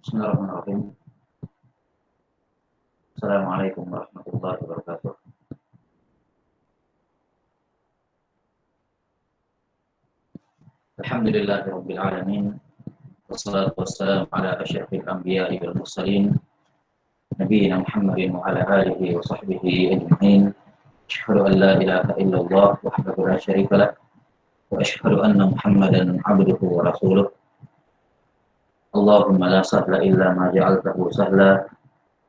Bismillahirrahmanirrahim. Assalamualaikum warahmatullahi wabarakatuh. Alhamdulillahirabbil alamin. Wassalatu wassalamu ala asyrafil anbiya'i wal mursalin nabiyina Muhammadin wa ala alihi wa sahbihi ajma'in. Asyhadu an la ilaha illallah wahdahu la syarika lah wa asyhadu anna Muhammadan 'abduhu wa rasuluh. Allahumma la sahla illa ma ja'altahu sahla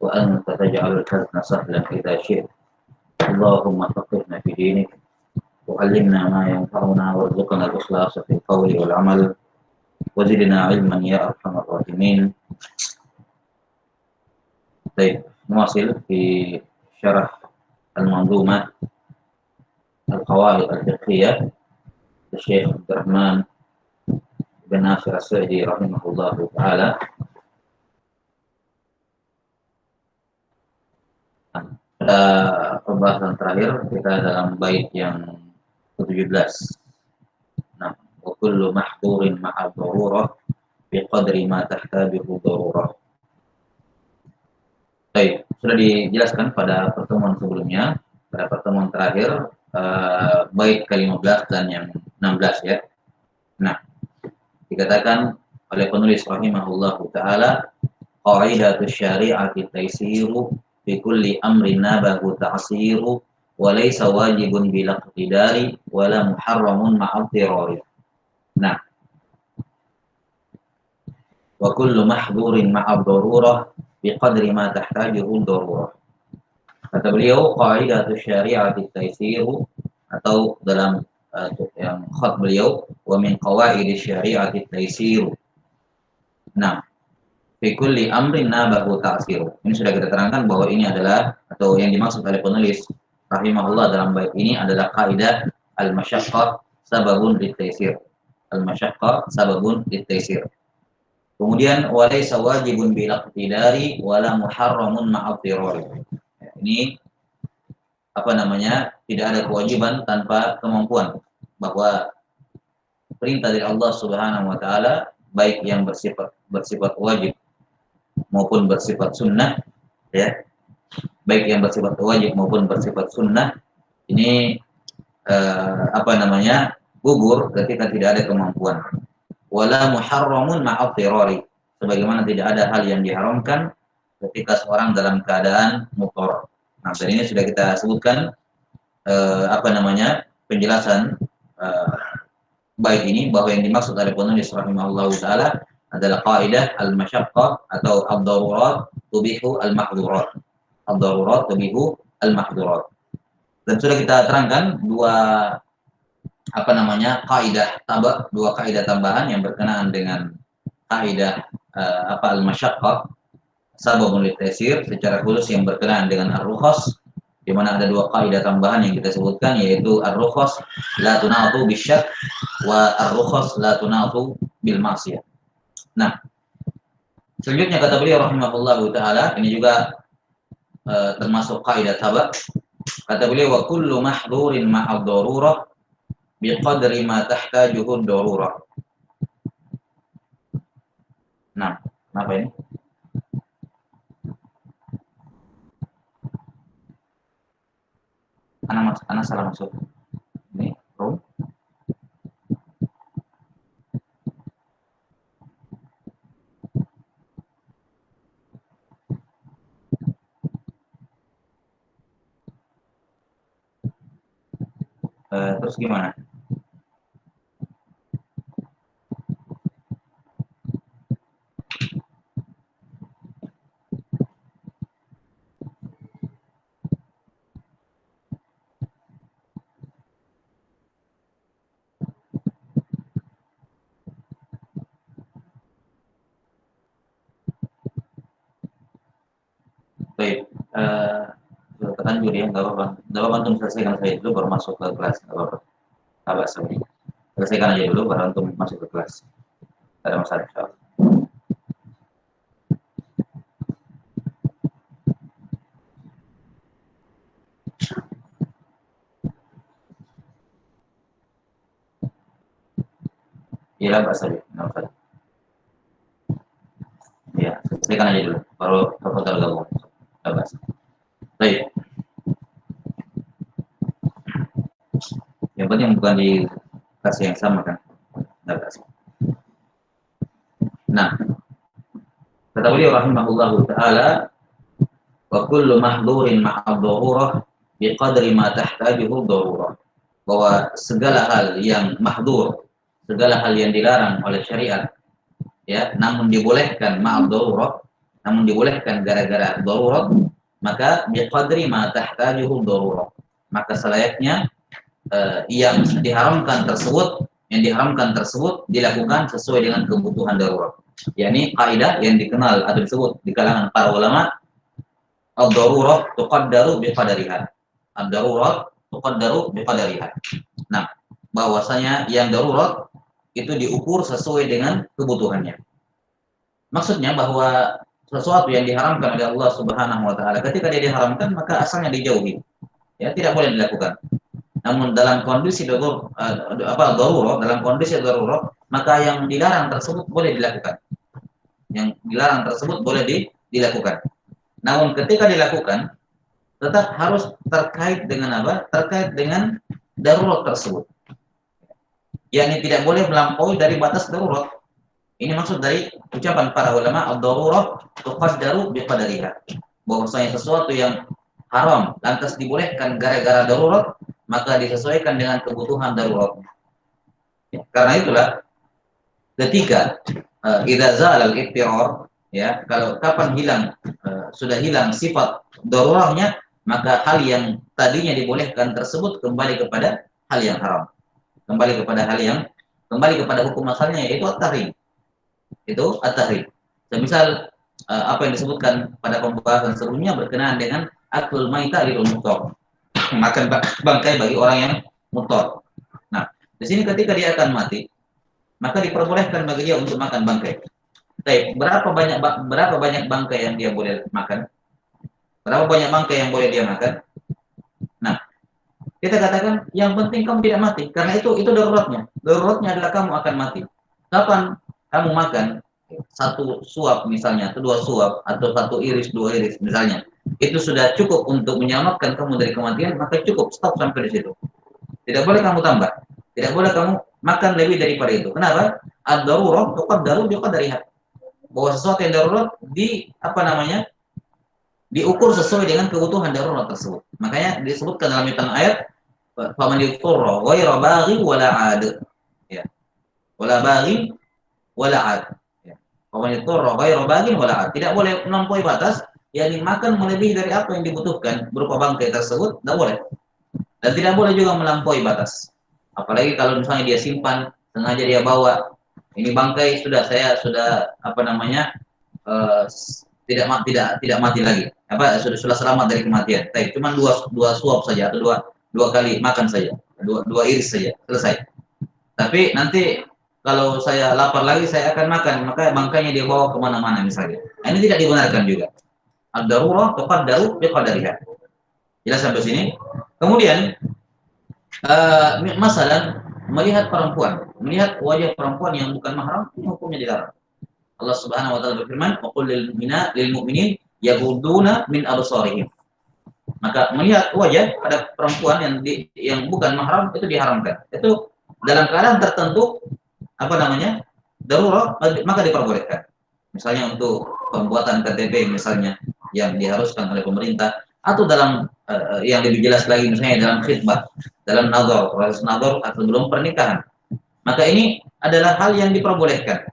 wa anta taj'alul hazna sahlan idza syi'ta. Allahumma faqihna fi dinik وعلمنا ما ينفعنا وارزقنا الإخلاص في القول والعمل وزدنا علما يا أرحم الراحمين. طيب نواصل في شرح المنظومة القواعد الفقهية للشيخ عبد الرحمن بن ناصر السعدي رحمه الله تعالى. Pada pembahasan terakhir kita dalam bait yang ke-17. Nah, wa kullu mahdhurin ma'a dharurah biqadri ma tahtajuhu dharurah. Baik, sudah dijelaskan pada pertemuan sebelumnya, pada pertemuan terakhir bait ke-15 dan yang 16 ya. Nah, dikatakan oleh penulis rahimahullahu taala, qaidatus syari'ati taysiru fi kulli amrin nabahu ta'siru wa laysa wajibun bil iqtidari wa la muharramun ma'a dharari. Nah, wa kullu mahdhurin ma'a dharurah biqadri ma tahtajuhu dharurah. Kata beliau, qaidatus syari'ati taysiru, atau dalam yang khat beliau, wa min qawaidis syari'ati taysiru. Nah, fi kulli amrin nabahu ta'siru. Ini sudah kita terangkan bahwa ini adalah, atau yang dimaksud oleh penulis rahimahullah dalam bait ini adalah kaidah al-masyaqqah sababun lit-taysir. Al-masyaqqah sababun lit-taysir. Kemudian walaysa wajibun bil iqtidari wala muharramun ma'a dharari. Ini apa namanya? Tidak ada kewajiban tanpa kemampuan, bahwa perintah dari Allah Subhanahu wa taala baik yang bersifat wajib maupun bersifat sunnah ya. Baik yang bersifat wajib maupun bersifat sunnah ini gugur ketika tidak ada kemampuan. Wala muharramun ma'a dharari, sebagaimana tidak ada hal yang diharamkan ketika seorang dalam keadaan mudhar. Nah, dan ini sudah kita sebutkan penjelasan bait ini, bahwa yang dimaksud oleh penulis rahimahullahu taala adalah kaidah al-masyaqqah atau ad-darurat tubihu al-mahdhurat. Ad-darurat tubihu al-mahdhurat. Dan sudah kita terangkan dua kaidah tambahan yang berkenaan dengan kaidah al-masyaqqah sababun lit-taysir, secara khusus yang berkenaan dengan ar-rukhas, di mana ada dua kaidah tambahan yang kita sebutkan, yaitu ar-rukhas la tunatu bisyarr wa ar-rukhas la tunatu bil ma'siyah. Nah, selanjutnya kata beliau rahimahullahu taala, ini juga termasuk kaidah tabak. Kata beliau, wa kullu mahdhurin ma'a dharurah biqadri ma tahtajuhu darurah. Nah, apa ini? Anak salah masuk. Ini room. Terus gimana? Baik, terlanjur ya, nggak apa-apa. Nggak apa-apa, antum selesaikan saya dulu baru masuk ke kelas, nggak apa-apa. Sabar sebenarnya. Selesaikan aja dulu baru antum masuk ke kelas. Tidak ada masalah, insyaallah. Iya, bahasa aja, nggak masalah. Ya, selesaikan aja dulu, baru kita gabung. Bebas. Baik. Yang penting bukan dikasih yang sama kan. Bebas. Nah, kata beliau rahimahullahu taala, wa kullu mahdhurin ma'a dharurah biqadri ma tahtajuhu dharurah. Bahwa segala hal yang mahdzur, segala hal yang dilarang oleh syariat, ya, namun dibolehkan ma'a dharurah, namun dibolehkan gara-gara darurat, maka biqadri ma tahtajuhu dharurah. Maka selayaknya yang diharamkan tersebut dilakukan sesuai dengan kebutuhan darurat. Yani kaidah yang dikenal atau disebut di kalangan para ulama, ad-darurat tuqaddaru biqadariha. Ad-darurat tuqaddaru biqadariha. Nah, bahwasanya yang darurat itu diukur sesuai dengan kebutuhannya. Maksudnya bahwa sesuatu yang diharamkan oleh Allah Subhanahu wa taala, ketika dia diharamkan maka asalnya dijauhi. Ya, tidak boleh dilakukan. Namun dalam kondisi darurat, dalam kondisi darurat, maka yang dilarang tersebut boleh dilakukan. Yang dilarang tersebut boleh dilakukan. Namun ketika dilakukan, tetap harus terkait dengan apa? Terkait dengan darurat tersebut. Yakni tidak boleh melampaui dari batas darurat. Ini maksud dari ucapan para ulama, ad-darurat tuqaddaru biqadariha. Bahwasanya sesuatu yang haram lantas dibolehkan gara-gara darurat, maka disesuaikan dengan kebutuhan darurat. Ya, karena itulah ketika idza zala al-ittirar, ya, kalau kapan sudah hilang sifat darurahnya, maka hal yang tadinya dibolehkan tersebut kembali kepada hal yang haram. Kembali kepada hukum asalnya, yaitu at-tahrim. Itu at-tahrim. Semisal apa yang disebutkan pada pembahasan sebelumnya berkenaan dengan akul maita lil mutar, makan bangkai bagi orang yang mutar. Nah, di sini ketika dia akan mati, maka diperbolehkan bagi dia untuk makan bangkai. Baik, berapa banyak bangkai yang dia boleh makan? Berapa banyak bangkai yang boleh dia makan? Nah, kita katakan yang penting kamu tidak mati, karena itu daruratnya. Daruratnya adalah kamu akan mati. Kapan kamu makan satu suap misalnya, atau dua suap, atau satu iris, dua iris misalnya, itu sudah cukup untuk menyelamatkan kamu dari kematian, maka cukup, stop sampai di situ. Tidak boleh kamu tambah, tidak boleh kamu makan lebih daripada itu. Kenapa? Ad-darurat tuqaddaru biqadariha. Bahwa sesuatu yang darurat diukur sesuai dengan kebutuhan darurat tersebut. Makanya disebutkan dalam ayat, faman yuturra ghairu baghi wala 'ad. Ya. Wala baghi wala 'ad. Faman yuturra ghairu baghi wala 'ad. Tidak boleh melampaui batas, yakni makan melebihi dari apa yang dibutuhkan berupa bangkai tersebut, tidak boleh. Dan tidak boleh juga melampaui batas. Apalagi kalau misalnya dia simpan, sengaja dia bawa, ini bangkai saya sudah tidak mati lagi. Sudah selamat dari kematian. Tapi cuma dua suap saja, atau dua kali makan saja, dua iris saja, selesai. Tapi nanti kalau saya lapar lagi, saya akan makan, maka bangkainya dia bawa kemana-mana misalnya. Nah, ini tidak dibenarkan juga. Ad-darurah tuqaddaru biqadariha. Jelas sampai sini. Kemudian masalah melihat melihat wajah perempuan yang bukan mahram, ini hukumnya dilarang. Allah Subhanahu wa taala berfirman, "Wa qul lil mu'minin yaghudduna min absarihim." Maka melihat wajah pada perempuan yang bukan mahram itu diharamkan. Itu dalam keadaan tertentu darurat, maka diperbolehkan. Misalnya untuk pembuatan KTP misalnya yang diharuskan oleh pemerintah, atau dalam yang lebih jelas lagi misalnya dalam khidbah, dalam proses nador atau belum pernikahan. Maka ini adalah hal yang diperbolehkan.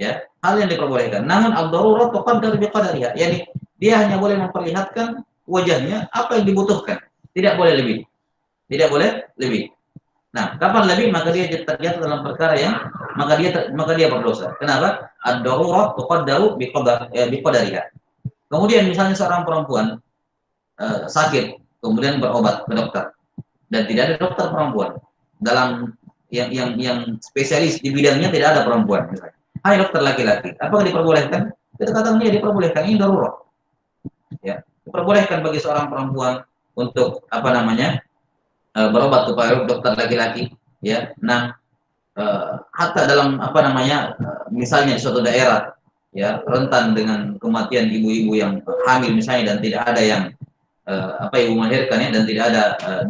Ya, hal yang diperbolehkan. Namun ad-darurat tuqaddaru biqadariha. Yani dia hanya boleh memperlihatkan wajahnya apa yang dibutuhkan. Tidak boleh lebih. Tidak boleh lebih. Nah, kapan lebih maka dia terjatuh dalam perkara yang maka dia berdosa. Kenapa? Ad-darurat tuqaddaru biqadariha. Kemudian misalnya seorang perempuan sakit, kemudian berobat ke dokter, dan tidak ada dokter perempuan dalam yang spesialis di bidangnya, tidak ada perempuan. Hai dokter laki-laki, apakah diperbolehkan? Kita katakan dia diperbolehkan, ini darurat. Ya, diperbolehkan bagi seorang perempuan untuk berobat kepada dokter laki-laki. Ya, nah, hatta dalam misalnya di suatu daerah ya rentan dengan kematian ibu-ibu yang hamil misalnya dan tidak ada yang ibu melahirkan ya, dan tidak ada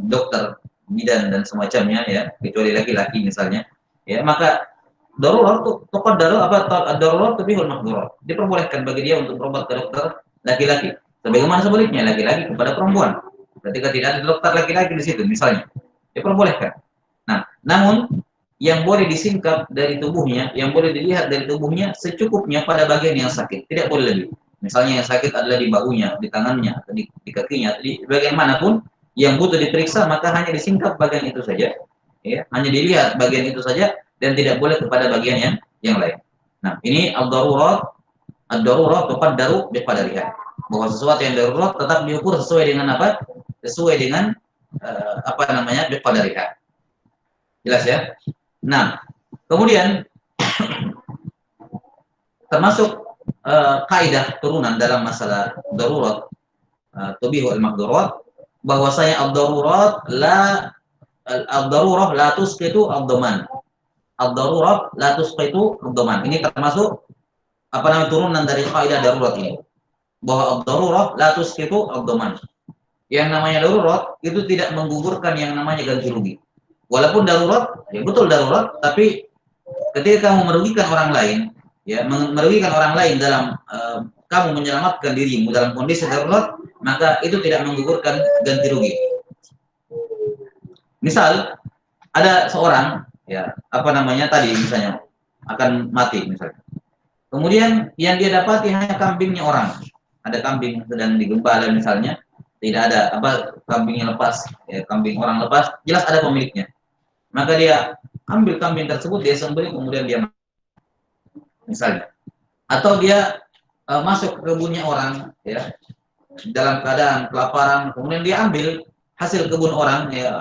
dokter bidan dan semacamnya ya, kecuali laki-laki misalnya ya, maka darurat tuh tokat darurat tapi mahdurat, diperbolehkan bagi dia untuk berobat ke dokter laki-laki, sebagaimana sebaliknya laki-laki kepada perempuan ketika tidak ada dokter laki-laki di situ misalnya, diperbolehkan. Nah, namun yang boleh disingkap dari tubuhnya, yang boleh dilihat dari tubuhnya secukupnya pada bagian yang sakit, tidak boleh lebih. Misalnya yang sakit adalah di bahunya, di tangannya, atau di kakinya, atau di bagian manapun yang butuh diperiksa, maka hanya disingkap bagian itu saja, ya, hanya dilihat bagian itu saja, dan tidak boleh kepada bagian yang lain. Nah, ini ad-darurat, ad-darurat tuqaddaru biqadariha, bahwa sesuatu yang darurat tetap diukur sesuai dengan apa? Sesuai dengan biqadariha. Jelas ya? Nah, kemudian termasuk kaidah turunan dalam masalah darurat tubihu al-mahdurat, bahwasanya ad-darurat la tusqitu ad-dhaman. Ad-darurat la tusqitu ad-dhaman. Ini termasuk turunan dari kaidah darurat ini. Bahwa ad-darurat la tusqitu ad-dhaman. Yang namanya darurat itu tidak menggugurkan yang namanya ganti rugi. Walaupun darurat, ya betul darurat, tapi ketika kamu merugikan orang lain, ya merugikan orang lain dalam kamu menyelamatkan dirimu dalam kondisi darurat, maka itu tidak menggugurkan ganti rugi. Misal ada seorang, ya tadi misalnya akan mati misalnya. Kemudian yang dia dapati hanya kambingnya orang. Ada kambing sedang digembala misalnya, tidak ada kambingnya lepas, ya, kambing orang lepas, jelas ada pemiliknya. Maka dia ambil kambing tersebut, dia sembelih, kemudian dia misalnya, atau dia masuk ke kebunnya orang, ya, dalam keadaan kelaparan, kemudian dia ambil hasil kebun orang, ya,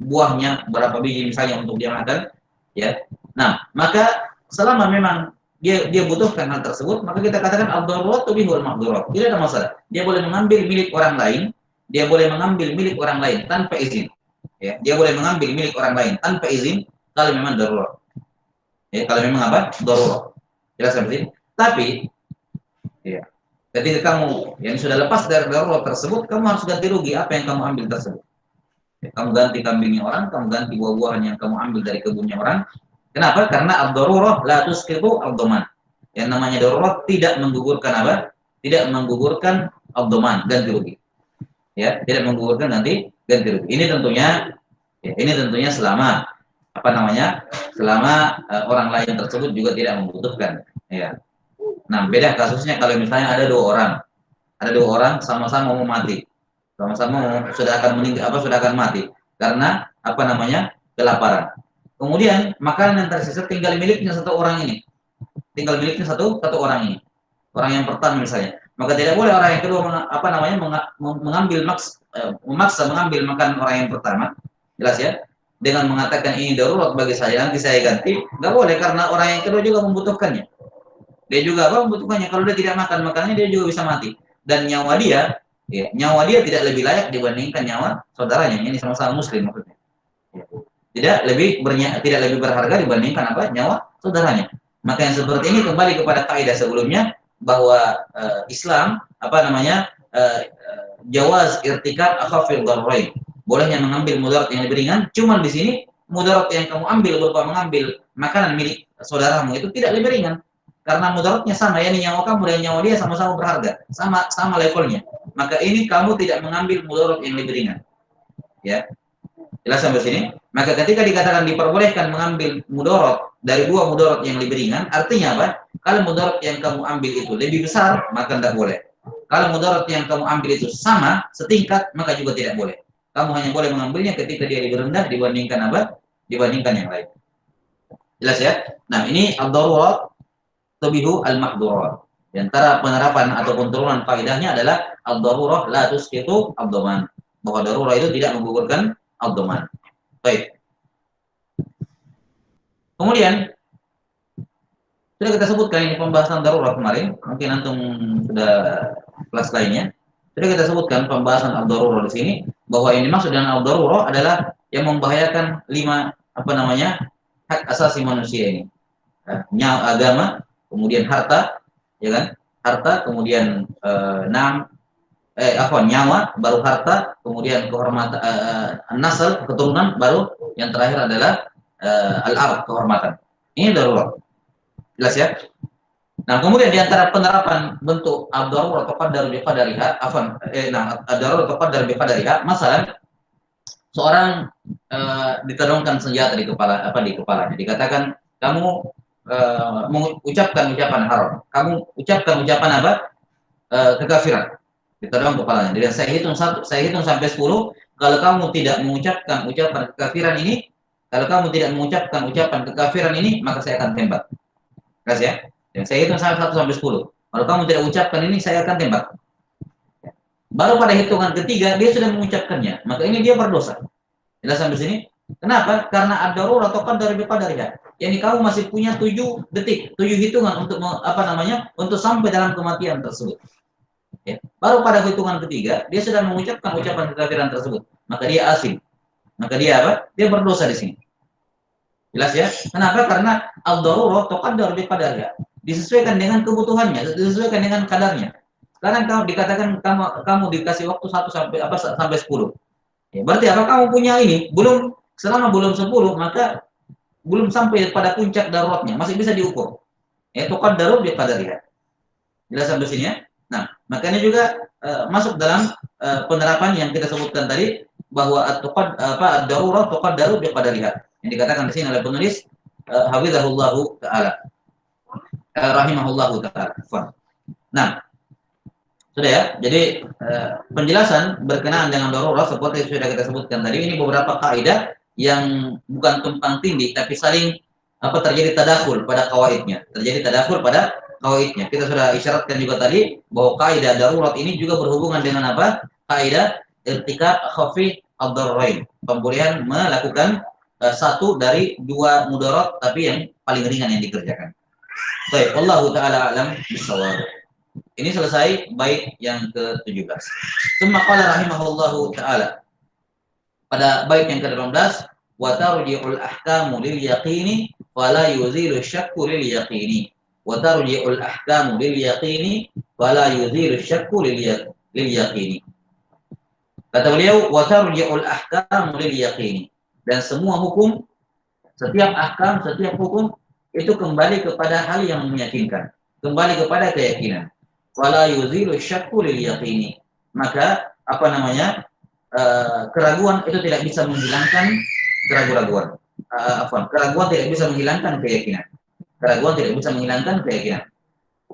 buahnya berapa biji misalnya untuk dia makan, ya. Nah, maka selama memang dia butuhkan hal tersebut, maka kita katakan ad-darurat tubihul mahdurat, tidak ada masalah. Dia boleh mengambil milik orang lain, dia boleh mengambil milik orang lain tanpa izin, ya. Dia boleh mengambil milik orang lain tanpa izin kalau memang darurat, ya, kalau memang darurat. Jelas seperti ini. Tapi ya, ketika kamu yang sudah lepas dari darurat tersebut, kamu harus ganti rugi apa yang kamu ambil tersebut. Ya, kamu ganti kambingnya orang, kamu ganti buah-buahan yang kamu ambil dari kebunnya orang. Kenapa? Karena ad-darurah la tusqitu ad-dhaman. Yang namanya darurat tidak menggugurkan Tidak menggugurkan ad-dhaman, ganti rugi. Ya, tidak menggugurkan ganti rugi. Ini tentunya selama selama orang lain tersebut juga tidak membutuhkan, ya. Nah, beda kasusnya kalau misalnya ada dua orang sama-sama mau mati, sama-sama sudah akan meninggal, sudah akan mati karena kelaparan. Kemudian makanan yang tersisa tinggal miliknya satu orang ini, satu orang ini, orang yang pertama misalnya, maka tidak boleh orang yang kedua memaksa mengambil makanan orang yang pertama, jelas ya, dengan mengatakan ini darurat bagi saya, nanti saya ganti. Nggak boleh, karena orang yang kedua juga membutuhkannya. Dia juga membutuhkannya. Kalau dia tidak makan makanannya, dia juga bisa mati. Dan nyawa dia tidak lebih layak dibandingkan nyawa saudaranya. Ini sama-sama muslim maksudnya. Tidak lebih berharga dibandingkan nyawa saudaranya. Maka yang seperti ini kembali kepada kaidah sebelumnya, bahwa Islam jawaz irtikab akhafil dararain. Bolehnya mengambil mudarat yang lebih ringan. Cuman di sini mudarat yang kamu ambil berupa mengambil makanan milik saudaramu itu tidak lebih ringan, karena mudaratnya sama, yakni nyawa kamu dan nyawa dia sama-sama berharga, sama levelnya. Maka ini kamu tidak mengambil mudarat yang lebih ringan, ya. Jelas sampai sini? Maka ketika dikatakan diperbolehkan mengambil mudarat dari dua mudarat yang lebih ringan, artinya apa? Kalau mudarat yang kamu ambil itu lebih besar, maka tidak boleh. Kalau mudarat yang kamu ambil itu sama, setingkat, maka juga tidak boleh. Kamu hanya boleh mengambilnya ketika dia lebih rendah dibandingkan dibandingkan yang lain. Jelas ya? Nah, ini ad-darurat tubihu al-mahdurat. Di antara penerapan ataupun turunan faedahnya adalah ad-darurah la tusqitu ad-dhaman. Bahwa darurat itu tidak menggugurkan ad-dhaman. Baik. Kemudian sudah kita sebutkan ini pembahasan darurat kemarin, mungkin antum sudah kelas lainnya. Sudah kita sebutkan pembahasan ad-darurah di sini, bahwa yang dimaksud dengan ad-darurah adalah yang membahayakan 5 hak asasi manusia ini. Nyawa, agama, kemudian harta, ya kan? Harta, kemudian nyawa, baru harta, kemudian kehormatan, nasl, keturunan, baru yang terakhir adalah al-ard, kehormatan. Ini darurat. Jelas ya? Nah, kemudian di antara penerapan bentuk ad-darurat atau qadar bi qadariha, ad-darurat atau qadar bi qadariha, masalah seorang ditodongkan senjata di kepala, di kepalanya. Dikatakan kamu mengucapkan ucapan haram. Kamu ucapkan ucapan apa? Kekafiran. Ditodong kepalanya. Jadi saya hitung sampai 10. Kalau kamu tidak mengucapkan ucapan kekafiran ini, kalau kamu tidak mengucapkan ucapan kekafiran ini, maka saya akan tembak. Jelas ya? Dan saya hitung 1 sampai 10. Kalau kamu tidak ucapkan ini, saya akan tembak. Baru pada hitungan ketiga, dia sudah mengucapkannya. Maka ini dia berdosa. Jelas sampai sini? Kenapa? Karena ad-darurat atau qadar bi qadariha. Yani kamu masih punya 7 detik, 7 hitungan untuk untuk sampai dalam kematian tersebut. Ya. Baru pada hitungan ketiga, dia sudah mengucapkan ucapan kekafiran tersebut. Maka dia asim. Maka dia apa? Dia berdosa di sini. Jelas ya? Kenapa? Karena ad-darurat atau qadar bi qadariha. Disesuaikan dengan kebutuhannya, disesuaikan dengan kadarnya. Sekarang kamu dikatakan kamu dikasih waktu 1 sampai 10. Ya, berarti apa kamu punya ini? Selama belum 10, maka belum sampai pada puncak daruratnya, masih bisa diukur. Ya, tokat darurat bi qadariha. Jelas sampai sini ya? Nah, makanya juga masuk dalam penerapan yang kita sebutkan tadi bahwa ad-darurat tokat darurat bi qadariha. Yang dikatakan di sini oleh penulis hafizahullahu taala. Rahimahullahu taala. Nah, sudah ya. Jadi penjelasan berkenaan dengan darurat seperti sudah kita sebutkan tadi, ini beberapa kaidah yang bukan tumpang tindih tapi saling terjadi tadakhul pada kawaidnya. Terjadi tadakhul pada kawaidnya. Kita sudah isyaratkan juga tadi bahwa kaidah darurat ini juga berhubungan dengan apa? Kaidah irtikab khafi ad-dararain. Pembolehan melakukan satu dari dua mudarat tapi yang paling ringan yang dikerjakan. Baik, wallahu taala alam bisawab. Ini selesai bait yang ke-17. Tsumma qala rahimahullahu taala. Pada bait yang ke-18, wa tarji'ul ahkamu lil yaqini wa la yuzilu syakku lil yaqini. Wa tarji'ul ahkamu lil yaqini wa la yuzilu syakku lil yaqini. Kata beliau, wa tarji'ul ahkamu lil yaqini. Dan semua hukum, setiap ahkam, setiap hukum itu kembali kepada hal yang meyakinkan, kembali kepada keyakinan. Wala yuzilu syakku lil yaqini. Maka keraguan itu tidak bisa menghilangkan keraguan. Keraguan tidak bisa menghilangkan keyakinan. Keraguan tidak bisa menghilangkan keyakinan.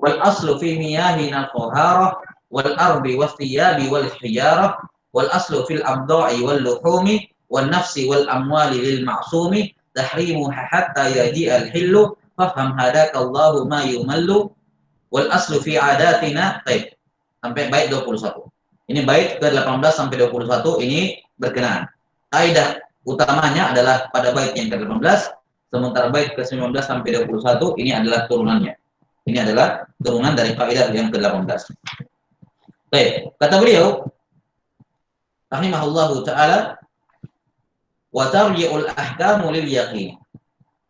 Wal aslu fi miyahina al-taharah wal ardi was thiyabi wal hijarah wal aslu fil abda'i wal luhumi wan nafsi wal amwali lil ma'sumi tahrimu hatta yaji al-hillu fafham hadaka Allahu ma yumallu wal aslu fi adatina. Baik, sampai bait 21. Ini bait ke-18 sampai 21 ini berkenaan. Kaidah utamanya adalah pada bait yang ke-18, sementara bait ke-19 sampai 21 ini adalah turunannya. Ini adalah turunan dari kaidah yang ke-18. Baik, kata beliau rahimahullahu taala wa tarji'ul ahkamu lil yaqin.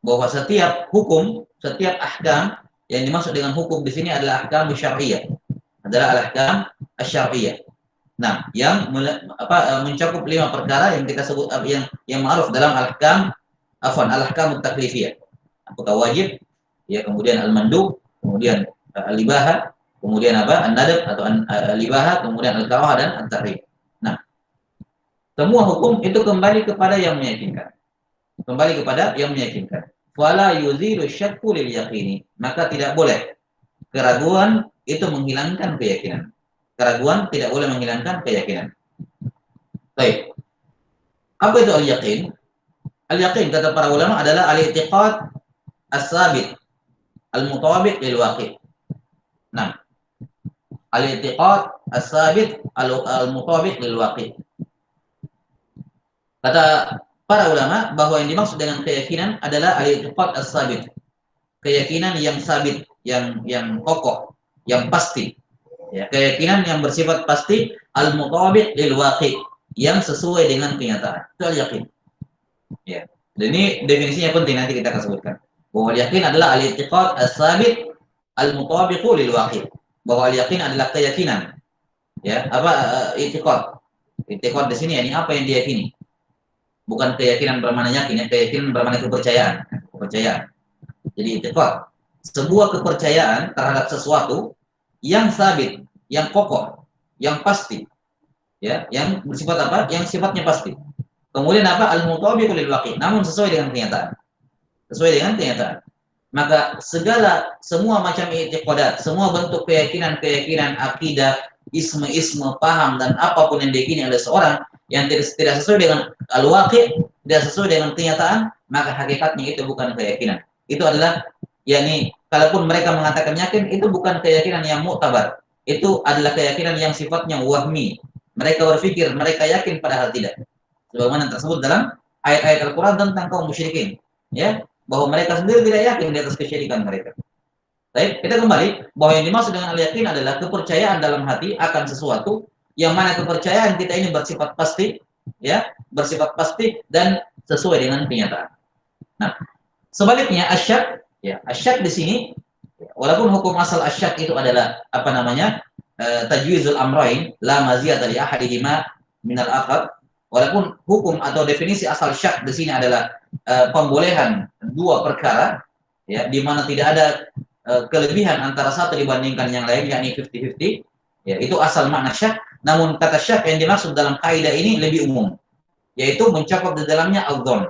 Bahwa setiap hukum, setiap ahkam yang dimaksud dengan hukum di sini adalah ahkam syar'iyyah. Adalah al-ahkam asy-syar'iyyah. Nah, yang mencakup 5 perkara yang kita sebut yang ma'ruf dalam al-ahkam at-taklifiyah. Apakah wajib, ya, kemudian al-mandub, kemudian al-ibaha, kemudian an-nadab atau al-ibaha, kemudian al-karahah dan at-tahrim. Nah, semua hukum itu kembali kepada yang meyakinkan. Kembali kepada yang meyakinkan. Wala yuzilu syakku lil yaqini. Maka tidak boleh keraguan itu menghilangkan keyakinan. Keraguan tidak boleh menghilangkan keyakinan. Baik. Apa itu al-yaqin? Al-yaqin kata para ulama adalah al-i'tiqad as-sabit al-mutawabiq lil waqi'. Nah, al-i'tiqad as-sabit al-mutawabiq lil waqi'. Kata para ulama bahwa yang dimaksud dengan keyakinan adalah al-i'tiqad as-sabit. Keyakinan yang sabit, yang kokoh, yang pasti. Ya, keyakinan yang bersifat pasti al-mutawabiq lil waqi', yang sesuai dengan kenyataan. Itu al-yaqin. Ya. Dan ini definisinya penting, nanti kita akan sebutkan. Bahwa al-yaqin adalah al-i'tiqad as-sabit al-mutabiqu lil waqi'. Bahwa al-yaqin adalah keyakinan. Ya, apa i'tiqad. I'tiqad di sini ini apa yang diyakini. Bukan keyakinan bermakna yakin, ya, keyakinan bermakna kepercayaan. Kepercayaan. Jadi i'tiqad. Sebuah kepercayaan terhadap sesuatu yang sabit, yang kokoh, yang pasti. Ya, yang bersifat apa? Yang sifatnya pasti. Kemudian apa? Al-mutabiqu lil waqi'. Namun sesuai dengan kenyataan. Sesuai dengan kenyataan. Maka semua macam i'tiqadat, semua bentuk keyakinan-keyakinan, akidah, isme-isme, paham dan apapun yang diyakini oleh seorang yang tidak sesuai dengan al-waqi', tidak sesuai dengan kenyataan, maka hakikatnya itu bukan keyakinan. Itu adalah yakni kalaupun mereka mengatakan yakin, itu bukan keyakinan yang muktabar. Itu adalah keyakinan yang sifatnya wahmi. Mereka berpikir mereka yakin padahal tidak. Sebagaimana tersebut dalam ayat-ayat Al-Qur'an tentang kaum musyrikin, ya, bahwa mereka sendiri tidak yakin di atas kesyirikan mereka. Baik, kita kembali bahwa yang dimaksud dengan al-yakin adalah kepercayaan dalam hati akan sesuatu yang mana kepercayaan kita ini bersifat pasti, ya, bersifat pasti dan sesuai dengan kenyataan. Nah, sebaliknya asyak, ya, asyak di sini walaupun hukum asal asyak itu adalah apa namanya? Tajwizul amrain la maziyata li ahadihima min al-akhar. Walaupun hukum atau definisi asal syak di sini adalah pembolehan dua perkara, ya, di mana tidak ada kelebihan antara satu dibandingkan yang lain, yakni 50-50, ya, itu asal makna syak. Namun kata syak yang dimaksud dalam kaidah ini lebih umum, yaitu mencakup di dalamnya al-dhon.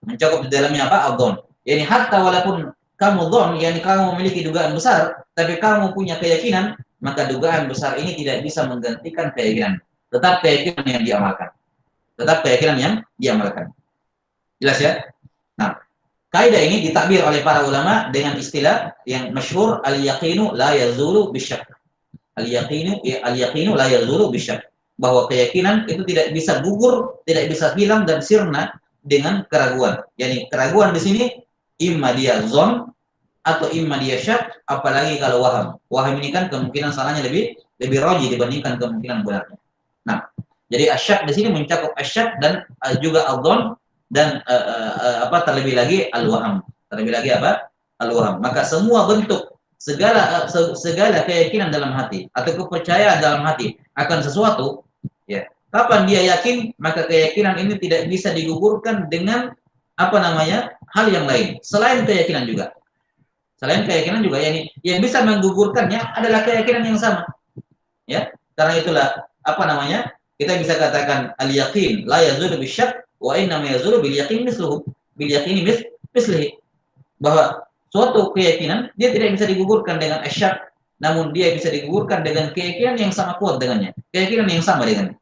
Mencakup di dalamnya apa? Al-dhon. Yani hatta walaupun kamu dhon, yani kamu memiliki dugaan besar, tapi kamu punya keyakinan, maka dugaan besar ini tidak bisa menggantikan keyakinan. Tetap keyakinan yang diamalkan. Tetap keyakinan yang diamalkan. Jelas ya? Nah, kaidah ini ditakbir oleh para ulama dengan istilah yang masyhur al-yaqinu la yazulu bisyak. Al-yaqinu la yazulu bisyak. Bahwa keyakinan itu tidak bisa gugur, tidak bisa hilang dan sirna dengan keraguan. Yani keraguan di sini imma dia zon atau imma dia syak, apalagi kalau waham. Waham ini kan kemungkinan salahnya lebih roji dibandingkan kemungkinan benarnya. Nah, jadi asyak di sini mencakup asyak dan juga al-dhon dan terlebih lagi al-waham. Terlebih lagi apa? Al-waham. Maka semua bentuk segala keyakinan dalam hati atau kepercayaan dalam hati akan sesuatu, ya. Kapan dia yakin, maka keyakinan ini tidak bisa digugurkan dengan apa namanya? Hal yang lain selain keyakinan juga. Selain keyakinan juga, yani yang bisa menggugurkannya adalah keyakinan yang sama. Ya. Karena itulah apa namanya? Kita bisa katakan al-yaqin la yazulu bisyak wa inna ma yazulu bil yaqin misluhu. Bil yaqini mislihi. Bahwa suatu keyakinan dia tidak bisa digugurkan dengan asyak, namun dia bisa digugurkan dengan keyakinan yang sama kuat dengannya. Keyakinan yang sama dengannya.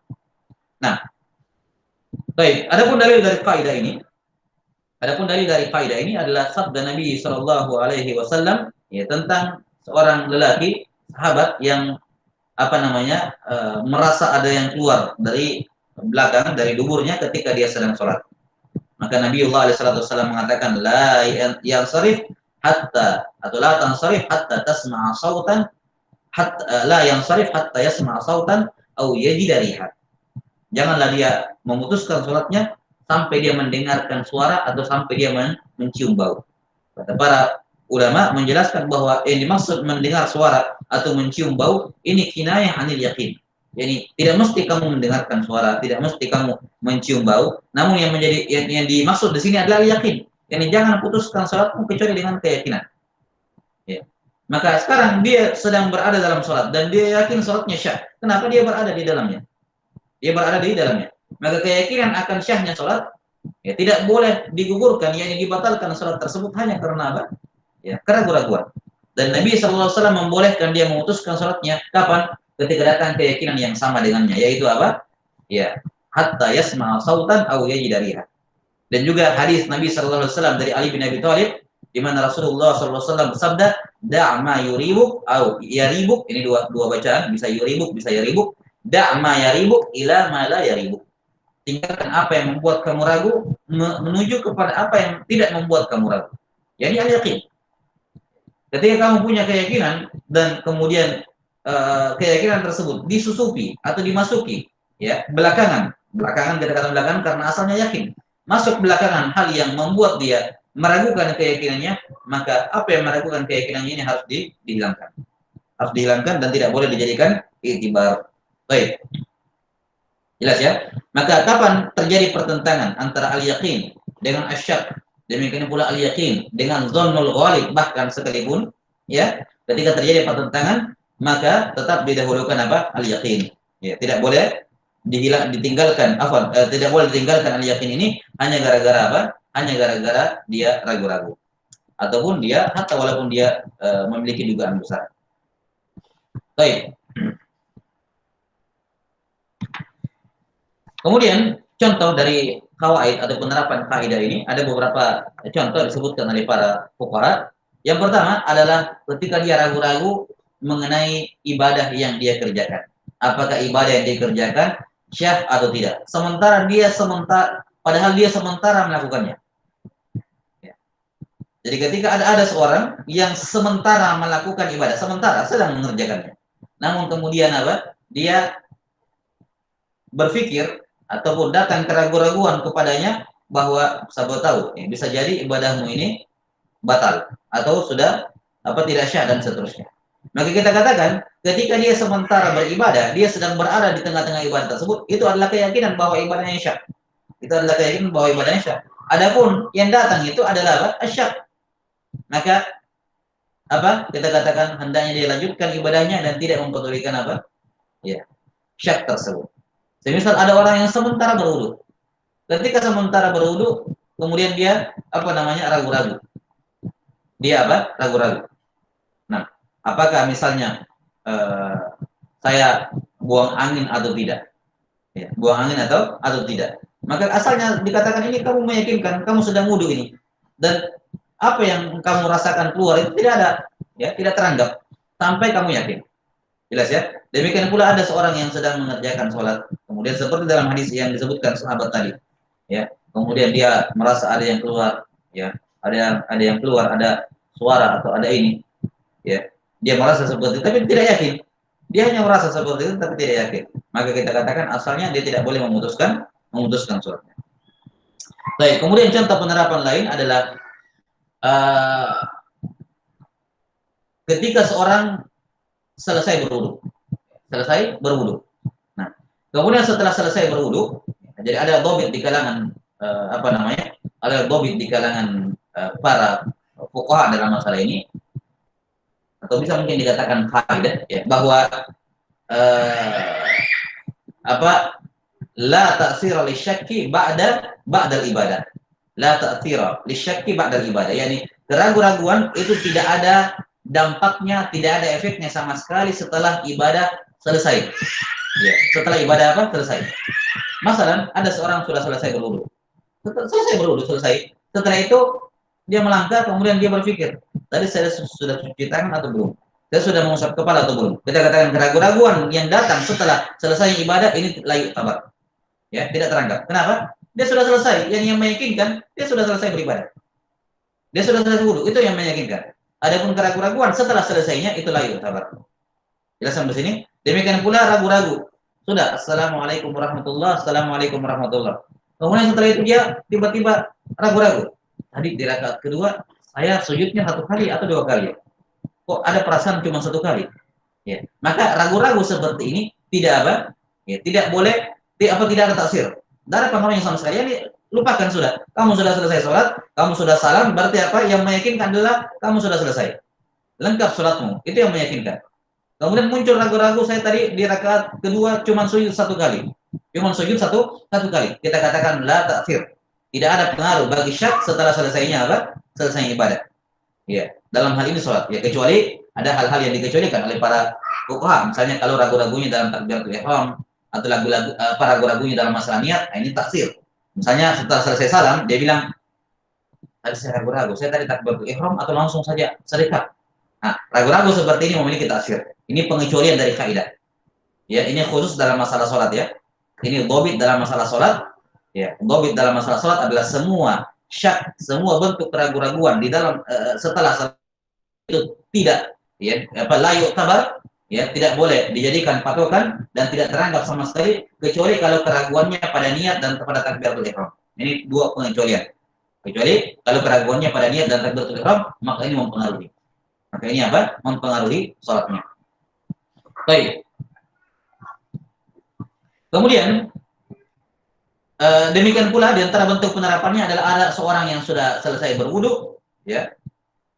Nah, baik, adapun dalil dari kaidah ini, adalah sabda Nabi Shallallahu alaihi wasallam, ya, tentang seorang lelaki sahabat yang apa namanya merasa ada yang keluar dari belakang, dari duburnya ketika dia sedang sholat. Maka Nabiullah SAW mengatakan la yansarif hatta atau la tansarif hatta tasma'a sautan, hatta la yansarif hatta yasma'a sautan au yajida riha. Janganlah dia memutuskan sholatnya sampai dia mendengarkan suara atau sampai dia mencium bau. Kata para ulama menjelaskan bahwa yang dimaksud mendengar suara atau mencium bau ini kinayah anil yakin. Jadi tidak mesti kamu mendengarkan suara, tidak mesti kamu mencium bau, namun yang dimaksud di sini adalah yakin. Yani jangan putuskan sholatmu kecuali dengan keyakinan. Ya. Maka sekarang dia sedang berada dalam sholat dan dia yakin sholatnya syah. Kenapa dia berada di dalamnya? Dia berada di dalamnya. Maka keyakinan akan syahnya sholat, ya, tidak boleh digugurkan, yakni dibatalkan sholat tersebut hanya karena apa? Ya, keraguan-keraguan. Dan Nabi SAW membolehkan dia memutuskan sholatnya kapan? Ketika datang keyakinan yang sama dengannya, yaitu apa? Ya, hatta yasma'a sautan aw yajida riha. Dan juga hadis Nabi SAW dari Ali bin Abi Thalib, di mana Rasulullah SAW bersabda, "Da' yuribuk aw yaribuk." Ini dua bacaan, bisa yuribuk, bisa yaribuk. Da' yaribuk ila ma la yaribuk. Tinggalkan apa yang membuat kamu ragu menuju kepada apa yang tidak membuat kamu ragu. Yani al-yaqin. Ketika kamu punya keyakinan dan kemudian keyakinan tersebut disusupi atau dimasuki, ya, belakangan kita katakan belakangan karena asalnya yakin, masuk belakangan hal yang membuat dia meragukan keyakinannya, maka apa yang meragukan keyakinannya ini harus dihilangkan. Harus dihilangkan dan tidak boleh dijadikan i'tibar. Baik. Jelas ya? Maka kapan terjadi pertentangan antara al-yaqin dengan asyak? Demikian pula al-yaqin dengan dhannul ghalib bahkan sekalipun ya, ketika terjadi pertentangan maka tetap didahulukan apa? Al-yaqin. Ya, tidak boleh ditinggalkan tidak boleh ditinggalkan al-yaqin ini hanya gara-gara apa? Hanya gara-gara dia ragu-ragu. Ataupun dia hatta walaupun dia memiliki dugaan besar. Baik. Kemudian contoh dari kawaid atau penerapan kaidah ini ada beberapa contoh disebutkan oleh para fuqaha. Yang pertama adalah ketika dia ragu-ragu mengenai ibadah yang dia kerjakan. Apakah ibadah yang dia kerjakan syah atau tidak? Padahal dia sementara melakukannya. Ya. Jadi ketika ada seorang yang sementara melakukan ibadah, sementara sedang mengerjakannya. Namun kemudian apa? Dia berpikir ataupun datang keraguan-raguan kepadanya bahwa sahabat tahu bisa jadi ibadahmu ini batal atau sudah tidak syah dan seterusnya. Maka kita katakan ketika dia sementara beribadah, dia sedang berada di tengah-tengah ibadah tersebut, itu adalah keyakinan bahwa ibadahnya syah. Itu adalah keyakinan bahwa ibadahnya syah. Adapun yang datang itu adalah asyak. Maka kita katakan hendaknya dia lanjutkan ibadahnya dan tidak mempedulikan syak tersebut. Semisal ada orang yang sementara berwudu. Ketika sementara berwudu, kemudian dia ragu-ragu. Dia ragu-ragu. Nah, apakah misalnya saya buang angin atau tidak? Ya, buang angin atau tidak? Maka asalnya dikatakan ini kamu meyakinkan kamu sedang wudu ini dan apa yang kamu rasakan keluar itu tidak ada, ya, tidak teranggap sampai kamu yakin. Jelas ya? Demikian pula ada seorang yang sedang mengerjakan sholat, kemudian seperti dalam hadis yang disebutkan sahabat tadi, ya, kemudian dia merasa ada yang keluar, ya, ada yang keluar, ada suara atau ada ini, ya, dia merasa seperti itu, tapi tidak yakin. Dia hanya merasa seperti itu, tapi tidak yakin. Maka kita katakan asalnya dia tidak boleh memutuskan sholatnya. Baik, kemudian contoh penerapan lain adalah ketika seorang selesai berwudu. Nah, kemudian setelah selesai berwudu, jadi ada dhabit di kalangan ada dhabit di kalangan para fuqaha dalam masalah ini, atau bisa mungkin dikatakan kaidah, ya, bahwa la ta'sira lisyakki ba'dal ibadah. La ta'sira lisyakki ba'dal ibadah. Yani keraguan-raguan itu tidak ada dampaknya, tidak ada efeknya sama sekali setelah ibadah selesai. Ya, setelah ibadah selesai. Masalan, ada seorang sudah selesai berwudu. Selesai. Setelah itu dia melangkah, kemudian dia berpikir, tadi saya sudah cuci tangan atau belum? Saya sudah mengusap kepala atau belum? Kita katakan keraguan-raguan yang datang setelah selesai ibadah ini layu tabar. Ya, tidak teranggap. Kenapa? Dia sudah selesai. Yang meyakinkan, dia sudah selesai beribadah. Dia sudah selesai wudu, itu yang meyakinkan. Adapun keraguan-raguan setelah selesainya itu layu tabar. Jelas sampai sini? Demikian pula ragu-ragu. Sudah, assalamualaikum warahmatullah, assalamualaikum warahmatullah. Kemudian setelah itu dia tiba-tiba ragu-ragu. Tadi di rakaat kedua saya sujudnya 1 kali atau 2 kali. Kok ada perasaan cuma 1 kali? Ya. Maka ragu-ragu seperti ini tidak ya, tidak boleh, tidak ada taksir. Tidak ada pengaruhnya sama sekali. Ini lupakan sudah. Kamu sudah selesai sholat, kamu sudah salam, berarti yang meyakinkan adalah kamu sudah selesai. Lengkap sholatmu. Itu yang meyakinkan. Kemudian muncul ragu-ragu, saya tadi di rakaat kedua cuma sujud 1 kali. Cuma sujud satu kali. Kita katakan la taksir. Tidak ada pengaruh bagi syak setelah selesainya selesai ibadah. Ya, dalam hal ini sholat. Ya, kecuali ada hal-hal yang dikecualikan oleh para fuqaha. Misalnya kalau ragu-ragunya dalam takbiratul ihram atau ragu-ragunya dalam masalah niat, ini taksir. Misalnya setelah selesai salam, dia bilang, tadi saya ragu-ragu, saya tadi takbiratul ihram atau langsung saja sedekah. Nah, ragu-ragu seperti ini memiliki taksir. Ini pengecualian dari kaidah. Ya, ini khusus dalam masalah sholat ya. Ini dhabit dalam masalah sholat. Ya, dhabit dalam masalah sholat adalah semua syak, semua bentuk keraguan-raguan di dalam setelah salat itu tidak, ya, layu tabar, ya, tidak boleh dijadikan patokan dan tidak teranggap sama sekali kecuali kalau keraguannya pada niat dan pada takbiratul ihram. Ini 2 pengecualian. Kecuali kalau keraguannya pada niat dan takbiratul ihram, maka ini mempengaruhi. Maka ini apa? Mempengaruhi sholatnya. Baik. Kemudian demikian pula di antara bentuk penerapannya adalah ada seorang yang sudah selesai berwudu, ya.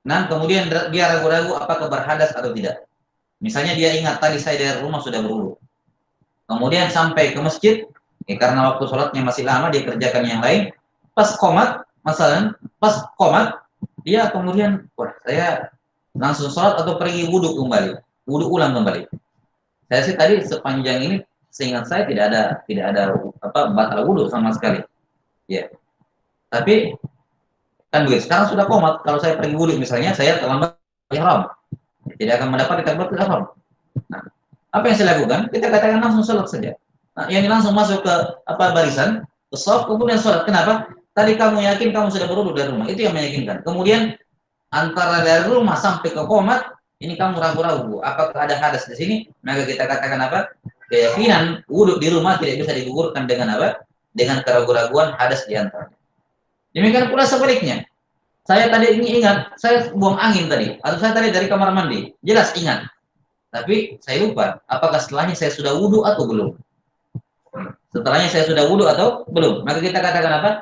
Nah, kemudian dia ragu-ragu apakah berhadas atau tidak. Misalnya dia ingat tadi saya dari rumah sudah berwudu. Kemudian sampai ke masjid, ya, karena waktu sholatnya masih lama dia kerjakan yang lain. Pas komat, masalah pas komat dia kemudian, wah saya langsung sholat atau pergi wudhu kembali, wudhu ulang kembali. Saya sih tadi sepanjang ini seingat saya tidak ada apa batal wudhu sama sekali. Ya. Tapi kan begitu. Sekarang sudah komat. Kalau saya pergi wudhu misalnya, saya terlambat ihram, tidak akan mendapat takbiratul ihram. Nah, apa yang saya lakukan? Kita katakan langsung sholat saja. Nah, yang langsung masuk ke apa barisan, ke shaf, kemudian sholat. Kenapa? Tadi kamu yakin kamu sudah berwudhu dari rumah. Itu yang meyakinkan. Kemudian antara dari rumah sampai ke komat, ini kamu ragu-ragu. Apakah ada hadas di sini? Maka kita katakan apa? Keyakinan wudhu di rumah tidak bisa digugurkan dengan apa? Dengan keraguan-raguan hadas di antara. Demikian pula sebaliknya. Saya tadi ini ingat, saya buang angin tadi, atau saya tadi dari kamar mandi, jelas ingat. Tapi saya lupa, apakah setelahnya saya sudah wudhu atau belum? Setelahnya saya sudah wudhu atau belum? Maka kita katakan apa?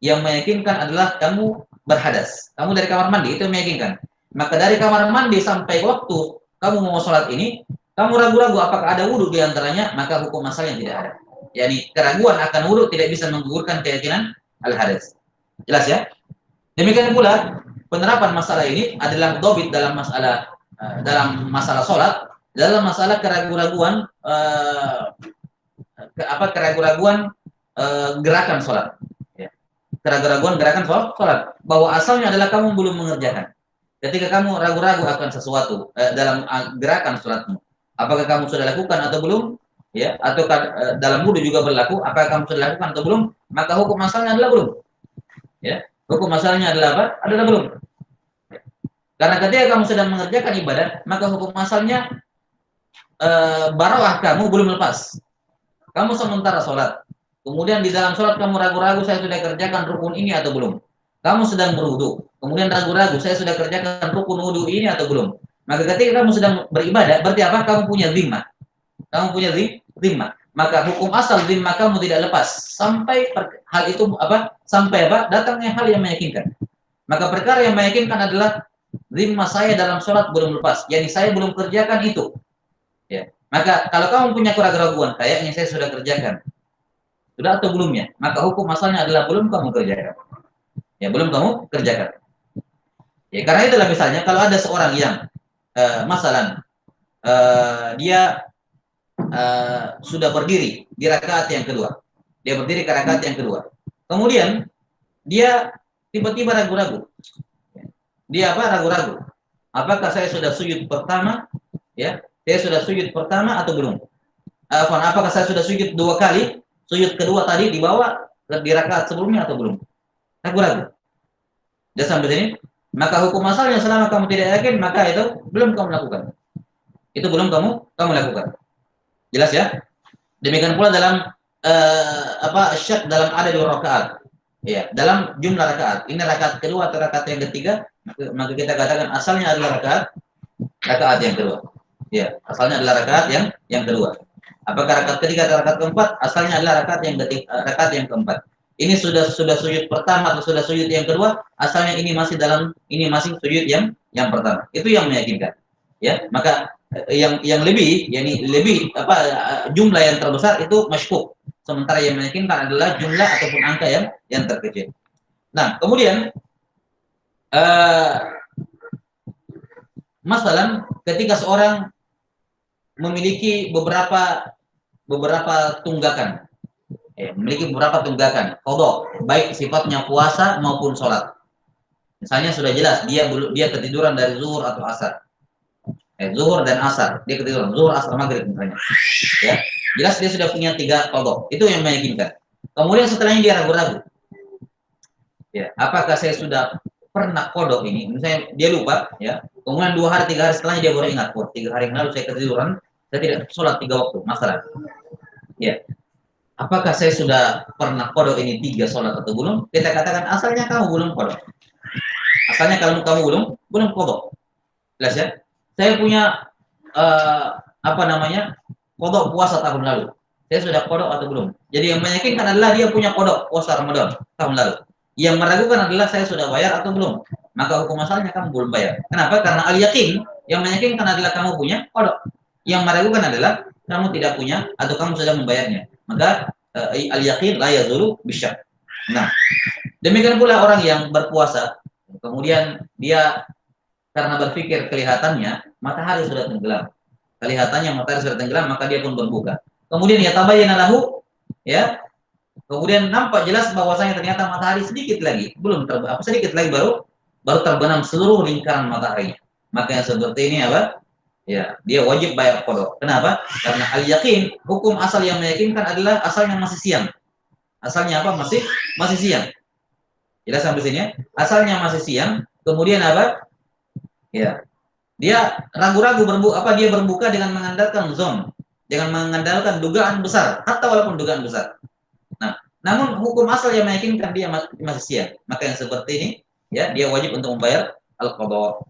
Yang meyakinkan adalah kamu berhadas. Kamu dari kamar mandi, itu yang meyakinkan. Maka dari kamar mandi sampai waktu kamu mau sholat ini, kamu ragu-ragu apakah ada wudhu di antaranya, maka hukum asalnya tidak ada. Yani keraguan akan wudhu tidak bisa menggugurkan keyakinan al-hadas. Jelas ya? Demikian pula penerapan masalah ini adalah dobit dalam masalah sholat, dalam masalah keraguan-raguan gerakan sholat. Ya. Keraguan-raguan gerakan sholat. Bahwa asalnya adalah kamu belum mengerjakan. Ketika kamu ragu-ragu akan sesuatu dalam gerakan sholatmu, apakah kamu sudah lakukan atau belum? Ya, atau dalam wudhu juga berlaku, apakah kamu sudah lakukan atau belum? Maka hukum asalnya adalah belum. Ya. Hukum asalnya adalah apa? Adalah belum. Karena ketika kamu sedang mengerjakan ibadah, maka hukum asalnya barawah kamu belum lepas. Kamu sementara sholat. Kemudian di dalam sholat kamu ragu-ragu saya sudah kerjakan rukun ini atau belum. Kamu sedang berwudu. Kemudian ragu-ragu saya sudah kerjakan rukun wudu ini atau belum. Maka ketika kamu sedang beribadah, berarti apa? Kamu punya zimmah. Kamu punya zimmah. Maka hukum asal zimmah kamu tidak lepas sampai hal itu apa? Sampai apa? Datangnya hal yang meyakinkan. Maka perkara yang meyakinkan adalah zimmah saya dalam sholat belum lepas. Yani saya belum kerjakan itu. Ya. Maka kalau kamu punya keraguan, kayaknya saya sudah kerjakan. Sudah atau belumnya? Maka hukum asalnya adalah belum kamu kerjakan. Ya, belum kamu kerjakan. Ya, karena itulah misalnya kalau ada seorang yang dia sudah berdiri di rakaat yang kedua. Dia berdiri ke rakaat yang kedua. Kemudian dia tiba-tiba ragu-ragu. Dia apa? Ragu-ragu. Apakah saya sudah sujud pertama? Ya, saya sudah sujud pertama atau belum? Apakah saya sudah sujud dua kali? Sujud kedua tadi dibawa di rakaat sebelumnya atau belum? Ragu-ragu. Sudah sampai sini? Maka hukum asalnya selama kamu tidak yakin, maka itu belum kamu lakukan. Itu belum kamu lakukan. Jelas ya? Demikian pula dalam syak dalam ada dua rakaat. Ya, dalam jumlah rakaat. Ini rakaat kedua atau rakaat yang ketiga, maka kita katakan asalnya adalah rakaat yang kedua. Ya, asalnya adalah rakaat yang kedua. Apakah rakaat ketiga atau rakaat keempat? Asalnya adalah rakaat yang ketiga, rakaat yang keempat. Ini sudah sujud pertama atau sudah sujud yang kedua, asalnya ini masih sujud yang pertama. Itu yang meyakinkan. Ya, maka yang lebih jumlah yang terbesar itu masyhur. Sementara yang meyakinkan adalah jumlah ataupun angka yang terkecil. Nah, kemudian masalah ketika seorang memiliki beberapa tunggakan, memiliki beberapa tunggakan, qadha, baik sifatnya puasa maupun sholat. Misalnya sudah jelas dia ketiduran dari zuhur atau asar. Zuhur dan asar, dia ketiduran, zuhur, asar, maghrib misalnya. Ya, jelas dia sudah punya 3 qadha. Itu yang meyakinkan. Kemudian setelahnya dia ragu-ragu. Ya, apakah saya sudah pernah qadha ini? Misalnya dia lupa, ya. Kemudian 2 hari, 3 hari setelahnya dia baru ingat, 3 hari yang lalu saya ketiduran, saya tidak sholat 3 waktu, masalah. Ya. apakah saya sudah pernah kodok ini 3 sholat atau belum? Kita katakan asalnya kamu belum kodok. Asalnya kalau kamu belum kodok. Jelas ya? Saya punya apa namanya, kodok puasa tahun lalu. Saya sudah kodok atau belum? Jadi yang meyakinkan adalah dia punya kodok puasa Ramadan tahun lalu. Yang meragukan adalah saya sudah bayar atau belum. Maka hukum asalnya kamu belum bayar. Kenapa? Karena al-yakin, yang meyakinkan adalah kamu punya kodok. Yang meragukan adalah kamu tidak punya atau kamu sudah membayarnya. Maka al-yakin la yazulu bisyak. Nah, demikian pula orang yang berpuasa, kemudian dia karena berpikir kelihatannya matahari sudah tenggelam. Kelihatannya matahari sudah tenggelam, maka dia pun berbuka. Kemudian ya tabayyana lahu, ya. Kemudian nampak jelas bahwasanya ternyata matahari sedikit lagi, belum sedikit lagi baru terbenam seluruh lingkaran matahari. Maka yang seperti ini apa? Ya, dia wajib bayar qada. Kenapa? Karena al-yakin, hukum asal yang meyakinkan adalah asalnya masih siang. Asalnya apa? Masih siang. Jelas sampai sini ya? Asalnya masih siang, kemudian apa? Ya, dia ragu-ragu dia berbuka dengan mengandalkan zon, dengan mengandalkan dugaan besar, atau walaupun dugaan besar. Nah, namun hukum asal yang meyakinkan dia masih siang, maka yang seperti ini, ya, dia wajib untuk membayar al-qadha.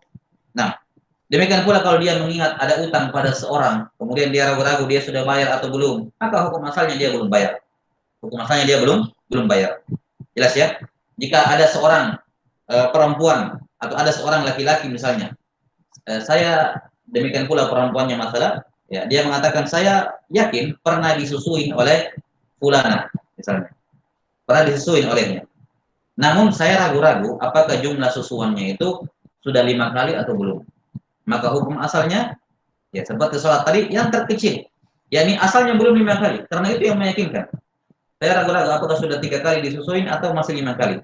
Nah, demikian pula kalau dia mengingat ada utang pada seorang, kemudian dia ragu-ragu dia sudah bayar atau belum, maka hukum asalnya dia belum bayar. Hukum asalnya dia belum bayar. Jelas ya? Jika ada seorang perempuan atau ada seorang laki-laki misalnya, saya demikian pula perempuannya masalah, ya, dia mengatakan saya yakin pernah disusuin oleh fulana misalnya, pernah disusuin olehnya. Namun saya ragu-ragu apakah jumlah susuannya itu sudah 5 kali atau belum. Maka hukum asalnya ya seperti sholat tadi yang terkecil, yakni asalnya belum 5 kali, karena itu yang meyakinkan. Saya ragu-ragu apakah sudah 3 kali disusuin atau masih 5 kali.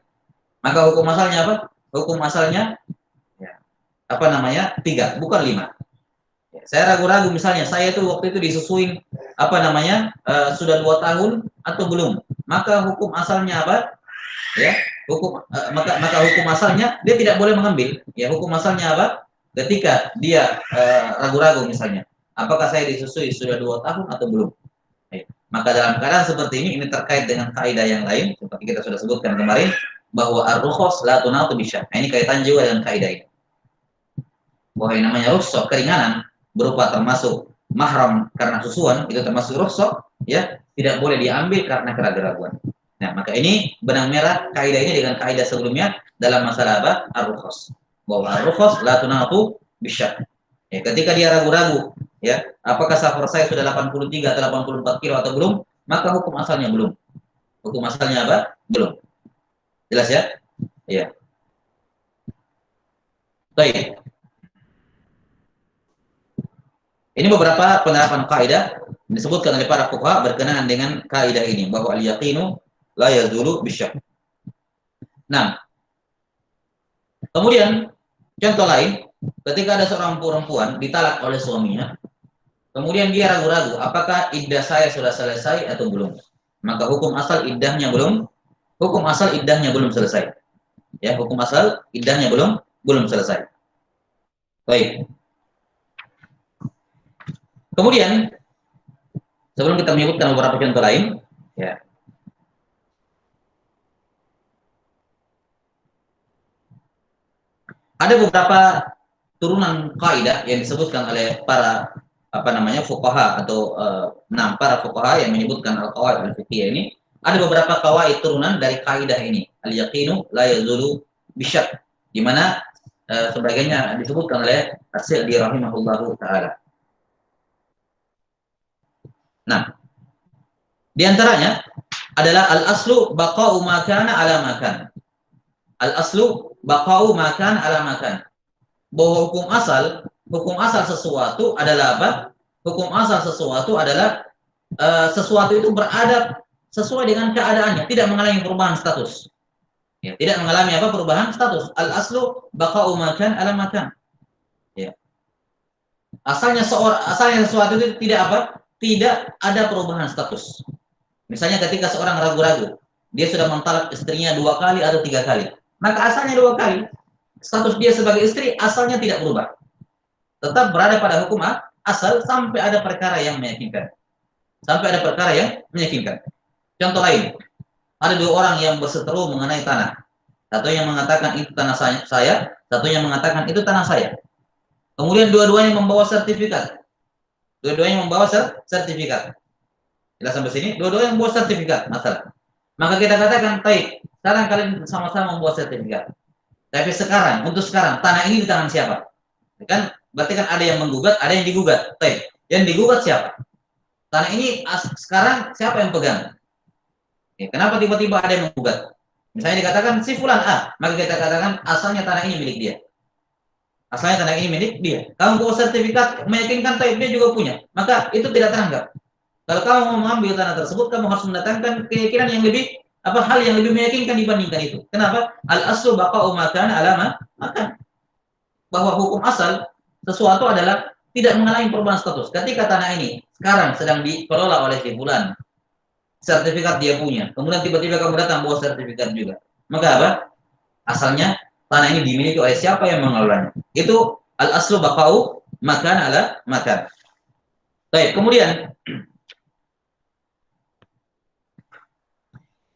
Maka hukum asalnya apa? Hukum asalnya ya, apa namanya 3, bukan 5. Saya ragu-ragu misalnya saya itu waktu itu disusuin apa namanya sudah 2 tahun atau belum, maka hukum asalnya apa, ya, maka hukum asalnya dia tidak boleh mengambil, ya, hukum asalnya apa, ketika dia ragu-ragu misalnya apakah saya disusui sudah 2 tahun atau belum, ya. Maka dalam keadaan seperti ini terkait dengan kaidah yang lain seperti kita sudah sebutkan kemarin bahwa ar-rukhsah la tunatu bisyarh. Ini kaitan juga dengan kaidah ini bahwa yang namanya rukhsah keringanan berupa termasuk mahram karena susuan itu termasuk rukhsah, ya, tidak boleh diambil karena keraguan. Nah, maka ini benang merah kaidah ini dengan kaidah sebelumnya dalam masalah apa? Ar-rukhsah. Bahwa ar-rukhsah la tunatu bisyarh. Ya, ketika dia ragu-ragu, ya, apakah safar saya sudah 83 atau 84 kilo atau belum, maka hukum asalnya belum. Hukum asalnya apa? Belum. Jelas ya? Iya. Baik. Ini beberapa penerapan kaidah disebutkan oleh para fuqaha berkenaan dengan kaidah ini bahwa al-yaqinu la yazulu bisyak. Nah, kemudian contoh lain, ketika ada seorang perempuan ditalak oleh suaminya, kemudian dia ragu-ragu apakah iddah saya sudah selesai atau belum. Maka hukum asal iddahnya belum selesai. Ya, hukum asal iddahnya belum selesai. Baik. Kemudian sebelum kita menyebutkan beberapa contoh lain, ya. Ada beberapa turunan kaidah yang disebutkan oleh para apa namanya fuqaha atau para fuqaha yang menyebutkan al-qawaid al-fiqhiyah ini. Ada beberapa kawaid turunan dari kaidah ini. Al-yaqinu la yazulu bisyak, di mana sebagainya disebutkan oleh As-Sa'di rahimahullahu taala. Nah, di antaranya adalah al-aslu baqa'u ma kana ala makan. Al-aslu baqa'u ma kana ala makan. Bahwa hukum asal sesuatu adalah apa? Hukum asal sesuatu adalah sesuatu itu berada sesuai dengan keadaannya, tidak mengalami perubahan status. Ya, tidak mengalami apa perubahan status. Al-aslu baqa'u ma kana ala makan. Ya. Asalnya sesuatu itu tidak apa? Tidak ada perubahan status. Misalnya ketika seorang ragu-ragu, dia sudah mentalak istrinya 2 kali atau 3 kali, maka asalnya 2 kali. Status dia sebagai istri asalnya tidak berubah. Tetap berada pada hukum asal sampai ada perkara yang meyakinkan. Sampai ada perkara yang meyakinkan. Contoh lain, ada dua orang yang berseteru mengenai tanah. Satu yang mengatakan itu tanah saya, satu yang mengatakan itu tanah saya. Kemudian dua-duanya membawa sertifikat. Dua-duanya membawa sertifikat. Jelas sampai sini? Dua-duanya membawa sertifikat, masalah. Maka kita katakan, baik, sekarang kalian sama-sama membawa sertifikat. Tapi sekarang, untuk sekarang, tanah ini di tangan siapa? Kan berarti kan ada yang menggugat, ada yang digugat. Baik, yang digugat siapa? Tanah ini sekarang siapa yang pegang? Ya, kenapa tiba-tiba ada yang menggugat? Misalnya dikatakan si fulan A, maka kita katakan asalnya tanah ini milik dia. Asalnya tanah ini milik dia. Kamu bawa sertifikat meyakinkan taib dia juga punya, maka itu tidak teranggap. Kalau kamu mau mengambil tanah tersebut, kamu harus mendatangkan keyakinan yang lebih hal yang lebih meyakinkan dibandingkan itu. Kenapa? Al aslu baqa'u ma kana ala maka bahwa hukum asal sesuatu adalah tidak mengalami perubahan status. Ketika tanah ini sekarang sedang dikelola oleh si fulan, sertifikat dia punya, kemudian tiba-tiba kamu datang bawa sertifikat juga, maka apa? Asalnya tanah ini dimiliki oleh siapa yang mengelolanya. Itu al aslu baqa'u makan ala makan. Baik, kemudian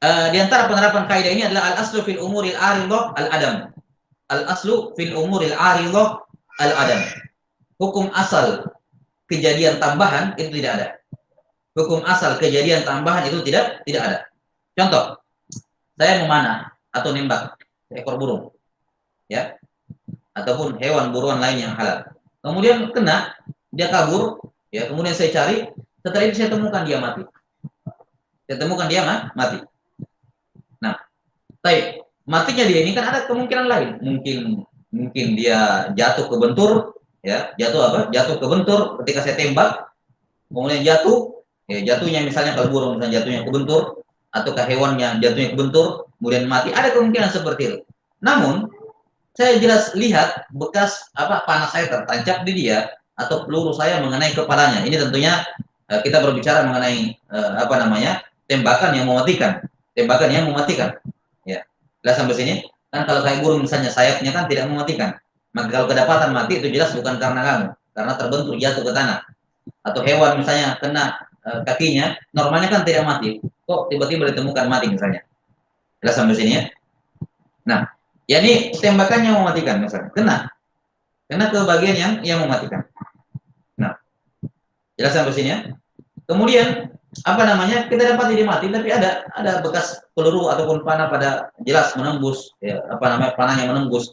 di antara penerapan kaidah ini adalah al aslu fil umuril aridah al adam. Al aslu fil umuril aridah al adam. Hukum asal kejadian tambahan itu tidak ada. Hukum asal kejadian tambahan itu tidak ada. Contoh, saya memanah atau nembak seekor burung, ya, ataupun hewan buruan lain yang halal. Kemudian kena, dia kabur, ya. Kemudian saya cari, setelah itu saya temukan dia mati. Saya temukan dia mati. Nah, baik, matinya dia ini kan ada kemungkinan lain. Mungkin dia jatuh ke bentur, ya, jatuh ke bentur ketika saya tembak, kemudian jatuh, ya, jatuhnya misalnya kalau burung misalnya jatuhnya ke bentur, ataukah hewan yang jatuhnya ke bentur, kemudian mati, ada kemungkinan seperti itu. Namun, saya jelas lihat bekas panah saya tertancap di dia atau peluru saya mengenai kepalanya. Ini tentunya kita berbicara mengenai tembakan yang mematikan, Ya, jelas sampai sini. Kan kalau kayak burung misalnya sayapnya kan tidak mematikan. Maka kalau kedapatan mati itu jelas bukan karena kamu, karena terbentur jatuh ke tanah. Atau hewan misalnya kena kakinya, normalnya kan tidak mati. Kok tiba-tiba ditemukan mati misalnya. Jelas sampai sini ya. Nah, ya ini tembakannya mematikan misalnya. Kena ke bagian yang mematikan. Nah, jelas sampai sini ya. Kemudian kita dapat dia mati tapi ada bekas peluru ataupun panah pada jelas menembus ya, panahnya menembus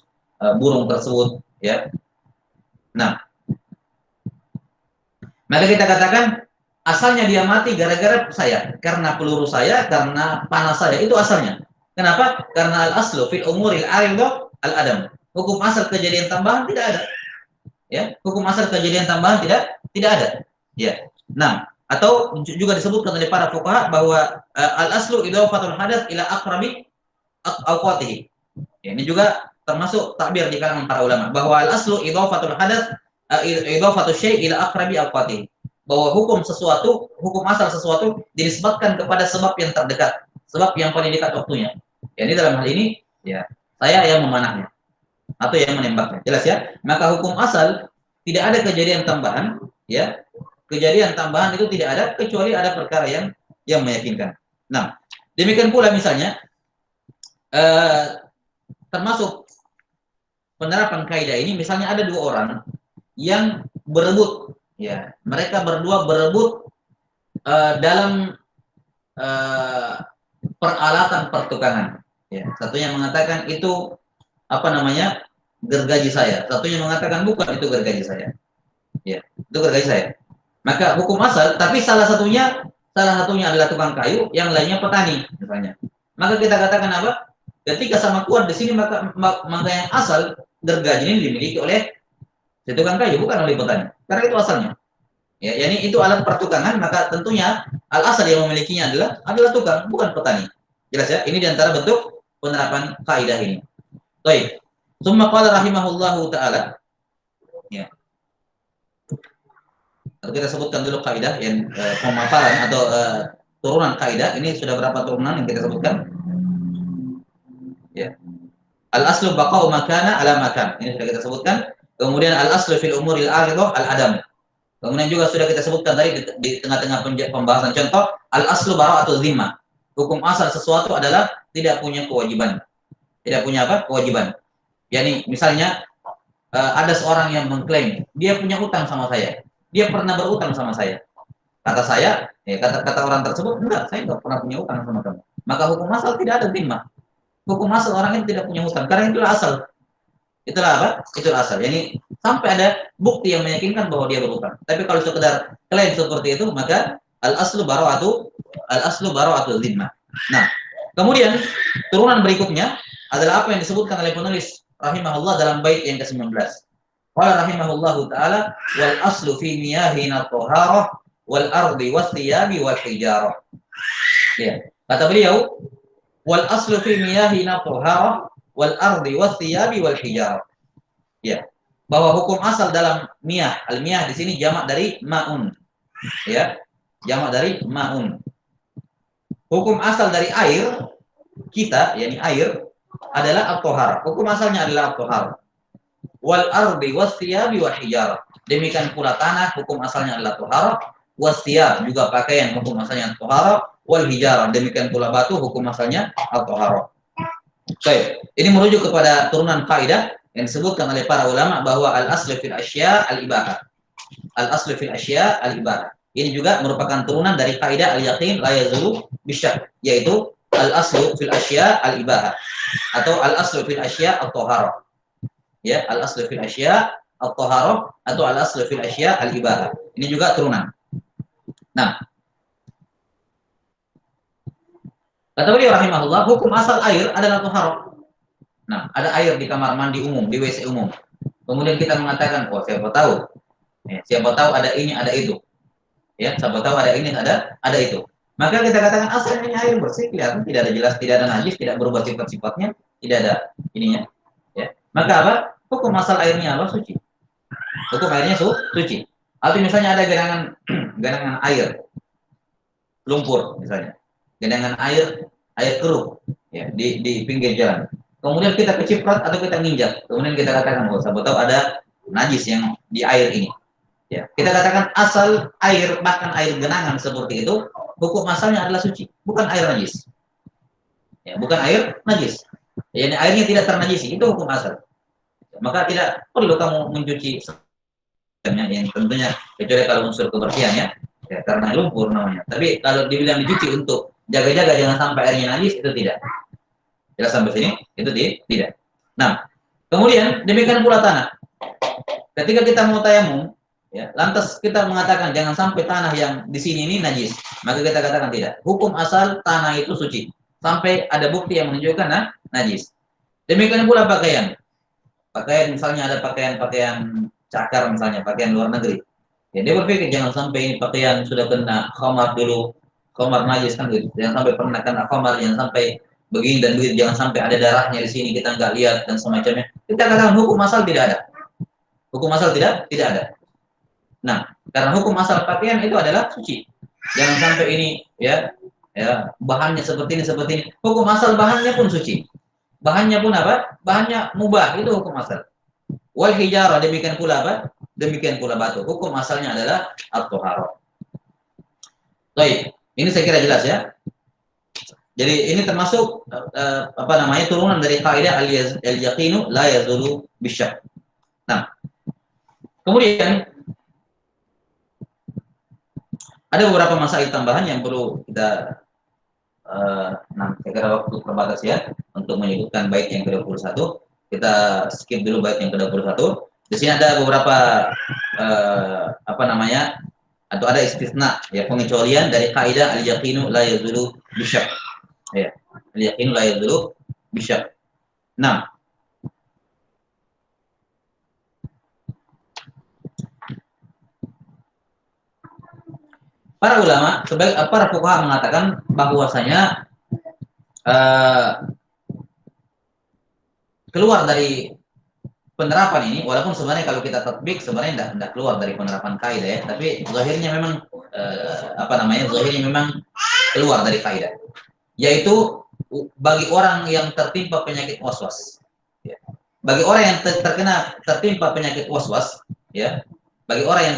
burung tersebut ya. Nah, maka kita katakan asalnya dia mati gara-gara saya, karena peluru saya, karena panah saya, itu asalnya. Kenapa? Karena al-aslu fil umuril aridah al-adam. Hukum asal kejadian tambahan tidak ada. Ya, hukum asal kejadian tambahan tidak ada. Ya. Nah, atau juga disebutkan oleh para fuqaha bahwa al-aslu idhafatul hadath ila aqrabi awqatihi. Ya, ini juga termasuk takbir di kalangan para ulama bahwa al-aslu idhafatul hadath idhafatul syai' ila aqrabi awqatihi. Bahwa hukum asal sesuatu dinisbatkan kepada sebab yang terdekat, sebab yang paling dekat waktunya. Ya, ini dalam hal ini ya, saya yang memanahnya atau yang menembaknya. Jelas ya? Maka hukum asal tidak ada kejadian tambahan, ya. Kejadian tambahan itu tidak ada kecuali ada perkara yang meyakinkan. Nah, demikian pula misalnya termasuk penerapan kaidah ini, misalnya ada dua orang yang berebut, ya, mereka berdua berebut dalam peralatan pertukangan. Ya, satunya mengatakan itu gergaji saya, satunya mengatakan bukan itu gergaji saya. Ya, itu gergaji saya. Maka hukum asal, tapi salah satunya adalah tukang kayu, yang lainnya petani misalnya. Maka kita katakan apa? Ketika sama kuat di sini maka yang asal gergaji ini dimiliki oleh si tukang kayu, bukan oleh petani. Karena itu asalnya. Ya, yakni itu alat pertukangan, maka tentunya al asal yang memilikinya adalah tukang, bukan petani. Jelas ya? Ini diantara bentuk penerapan kaidah ini. Baik. Tsumma qala rahimahullahu taala. Ya. Kita sebutkan dulu kaidah yang pemaparan atau turunan kaidah. Ini sudah berapa turunan yang kita sebutkan? Ya. Al aslu baqa'u makana ala makan. Ini sudah kita sebutkan. Kemudian al aslu fil umuril aridah al adam. Kemudian juga sudah kita sebutkan tadi di tengah-tengah pembahasan contoh al aslu bara'atu zimmah. Hukum asal sesuatu adalah tidak punya kewajiban. Tidak punya apa? Kewajiban. Yani misalnya ada seorang yang mengklaim dia punya utang sama saya. Dia pernah berutang sama saya. Kata saya, kata orang tersebut, enggak, saya enggak pernah punya utang sama kamu. Maka hukum asal tidak ada timah. Hukum asal orang itu tidak punya hutang. Karena itulah asal. Itulah apa? Itulah asal. Yani sampai ada bukti yang meyakinkan bahwa dia berutang. Tapi kalau sekedar klaim seperti itu, maka al aslu bara'atu zimmah. Nah, kemudian turunan berikutnya adalah apa yang disebutkan oleh penulis rahimahullah dalam bait yang ke-19. Qala rahimahullahu taala wal aslu fi miyahina taharah wal ardi was thiyabi wal hijarah. Ya. Kata beliau wal aslu fi miyahina taharah wal ardi was thiyabi wal hijarah. Ya. Bahwa hukum asal dalam miyah, al-miyah di sini jamak dari ma'un. Ya. Jamak dari ma'un. Hukum asal dari air kita, yakni air adalah at-tahar. Hukum asalnya adalah at-tahar. Wal ardi was thiyabi wal hijarah. Demikian pula tanah, hukum asalnya adalah taharah. Was thiyab juga pakaian, hukum asalnya taharah. Wal hijarah, demikian pula batu, hukum asalnya at-taharah. Baik, ini merujuk kepada turunan kaidah yang disebutkan oleh para ulama bahwa al-aslu fil asya al-ibahah. Al-aslu fil asya al-ibahah. Ini juga merupakan turunan dari kaidah al-yaqin la yazulu bisyak, yaitu al-aslu fil asya al-ibahah atau al-aslu fil asya at-taharah. Ya, al-aslu fil asya at-taharah atau al-aslu fil asya al-ibahah. Ini juga turunan. Nah, kata beliau rahimahullah, hukum asal air adalah taharah. Nah, ada air di kamar mandi umum, di WC umum. Kemudian kita mengatakan, oh siapa tahu, siapa tahu ada ini, ada itu. Ya, siapa tahu ada ini, ada itu. Maka kita katakan asalnya ini air bersih, kelihatan tidak ada jelas, tidak ada najis, tidak berubah sifat-sifatnya, tidak ada ininya. Ya. Maka apa? Hukum asal airnya apa? Suci. Hukum airnya suci. Atau misalnya ada genangan air, lumpur misalnya, genangan air keruh, ya, di pinggir jalan. Kemudian kita keciprat atau kita nginjak, kemudian kita katakan, oh, siapa tahu ada najis yang di air ini. Ya, kita katakan asal air, bahkan air genangan seperti itu, hukum asalnya adalah suci, bukan air najis. Ya, bukan air najis. Yani airnya tidak ternajisi, itu hukum asal. Maka tidak perlu kamu mencuci yang tentunya kecuali kalau unsur kebersihan ya karena lumpur namanya. Tapi kalau dibilang dicuci untuk jaga-jaga jangan sampai airnya najis, itu tidak. Jelas sampai sini? Itu tidak. Nah, kemudian demikian pula tanah. Ketika kita mau tayamum, ya, lantas kita mengatakan jangan sampai tanah yang di sini ini najis, maka kita katakan tidak. Hukum asal tanah itu suci sampai ada bukti yang menunjukkan najis. Demikian pula pakaian. Pakaian misalnya ada pakaian cakar misalnya, pakaian luar negeri. Ya, dia berpikir jangan sampai ini pakaian sudah kena khamar dulu, khamar najis kan gitu. Jangan sampai pernah kena khamar, jangan sampai begini dan begitu, jangan sampai ada darahnya di sini kita nggak lihat dan semacamnya. Kita katakan hukum asal tidak ada. Hukum asal tidak ada. Nah, karena hukum asal pakaian itu adalah suci. Jangan sampai ini ya bahannya seperti ini. Hukum asal bahannya pun suci. Bahannya pun apa? Bahannya mubah, itu hukum asal. Wal hijarah, demikian pula apa? Demikian pula batu. Hukum asalnya adalah at-taharah. Baik, ini saya kira jelas ya. Jadi ini termasuk turunan dari kaidah al-yaqinu la yazulu bisyak. Nah, kemudian ada beberapa masalah tambahan yang perlu kita saya kira waktu terbatas ya untuk menyebutkan bait yang ke-21. Kita skip dulu bait yang ke-21. Di sini ada beberapa atau ada istisna ya, pengecualian dari kaidah al-yaqinu la yazulu bisyak. Ya, al-yaqinu la yazulu bisyak. Nah, para ulama, para fuqaha mengatakan bahwasanya keluar dari penerapan ini, walaupun sebenarnya kalau kita tatbik sebenarnya tidak keluar dari penerapan kaidah ya, tapi zahirnya memang zahirnya memang keluar dari kaidah, yaitu bagi orang yang tertimpa penyakit waswas, ya. Bagi orang yang tertimpa penyakit waswas, ya, bagi orang yang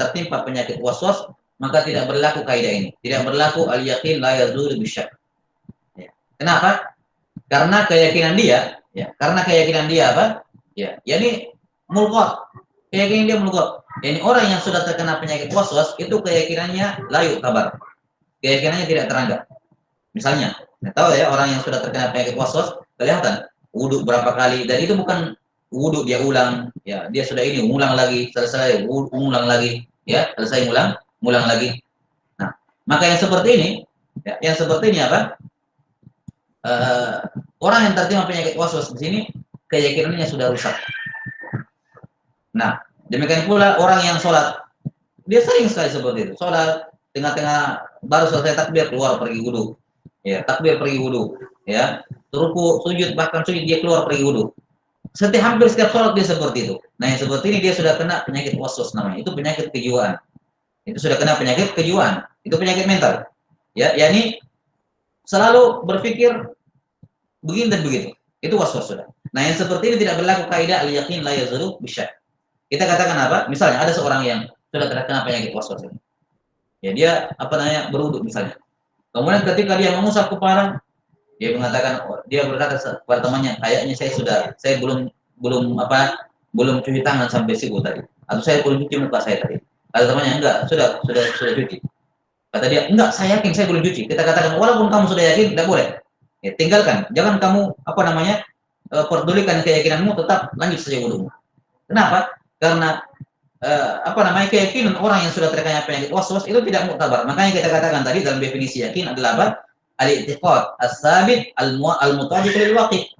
tertimpa penyakit waswas, maka tidak berlaku kaidah ini. Tidak berlaku al-yaqin la yazulu bisyak. Ya. Kenapa? Karena keyakinan dia, ya, karena keyakinan dia apa? Ya, yakni mulqat. Keyakinan dia mulqat. Yani orang yang sudah terkena penyakit waswas itu keyakinannya layu kabar. Keyakinannya tidak teranggap. Misalnya, tahu ya orang yang sudah terkena penyakit waswas kelihatan wudhu berapa kali dan itu bukan wudhu dia ulang, ya dia sudah ini ulang lagi, selesai ulang lagi, ya selesai ulang lagi. Nah, maka yang seperti ini, ya, yang seperti ini apa? Orang yang terkena penyakit waswas di sini keyakinannya sudah rusak. Nah, demikian pula orang yang sholat, dia sering sekali seperti itu. Sholat tengah-tengah baru selesai takbir keluar pergi wudhu, ya takbir pergi wudhu, ya ruku sujud bahkan sujud dia keluar pergi wudhu. Hampir setiap sholat dia seperti itu. Nah yang seperti ini dia sudah kena penyakit waswas namanya. Itu penyakit kejiwaan. Itu sudah kena penyakit kejiwaan. Itu penyakit mental. Ya, yakni selalu berpikir begini dan begitu. Itu waswas sudah. Nah yang seperti ini tidak berlaku kaidah al-yaqin la yazulu bisyak. Kita katakan apa? Misalnya ada seorang yang sudah terkena penyakit waswas ini. Ya dia apa namanya berwudu misalnya. Kemudian ketika dia mengusap kepala, dia mengatakan, dia berkata kepada temannya, kayaknya saya belum cuci tangan sampai siku tadi, atau saya belum cuci muka saya tadi. Kata temannya, enggak, sudah cuci. Kata dia, enggak, saya yakin saya belum cuci. Kita katakan, walaupun kamu sudah yakin, tidak boleh. Ya, tinggalkan, jangan kamu pedulikan keyakinanmu, tetap lanjut saja wudumu. Kenapa? Karena keyakinan orang yang sudah terkena penyakit waswas itu tidak muktabar. Makanya kita katakan tadi dalam definisi yakin adalah apa? Al-i'tiqad as-sabit al-mutabiq lil waqi'.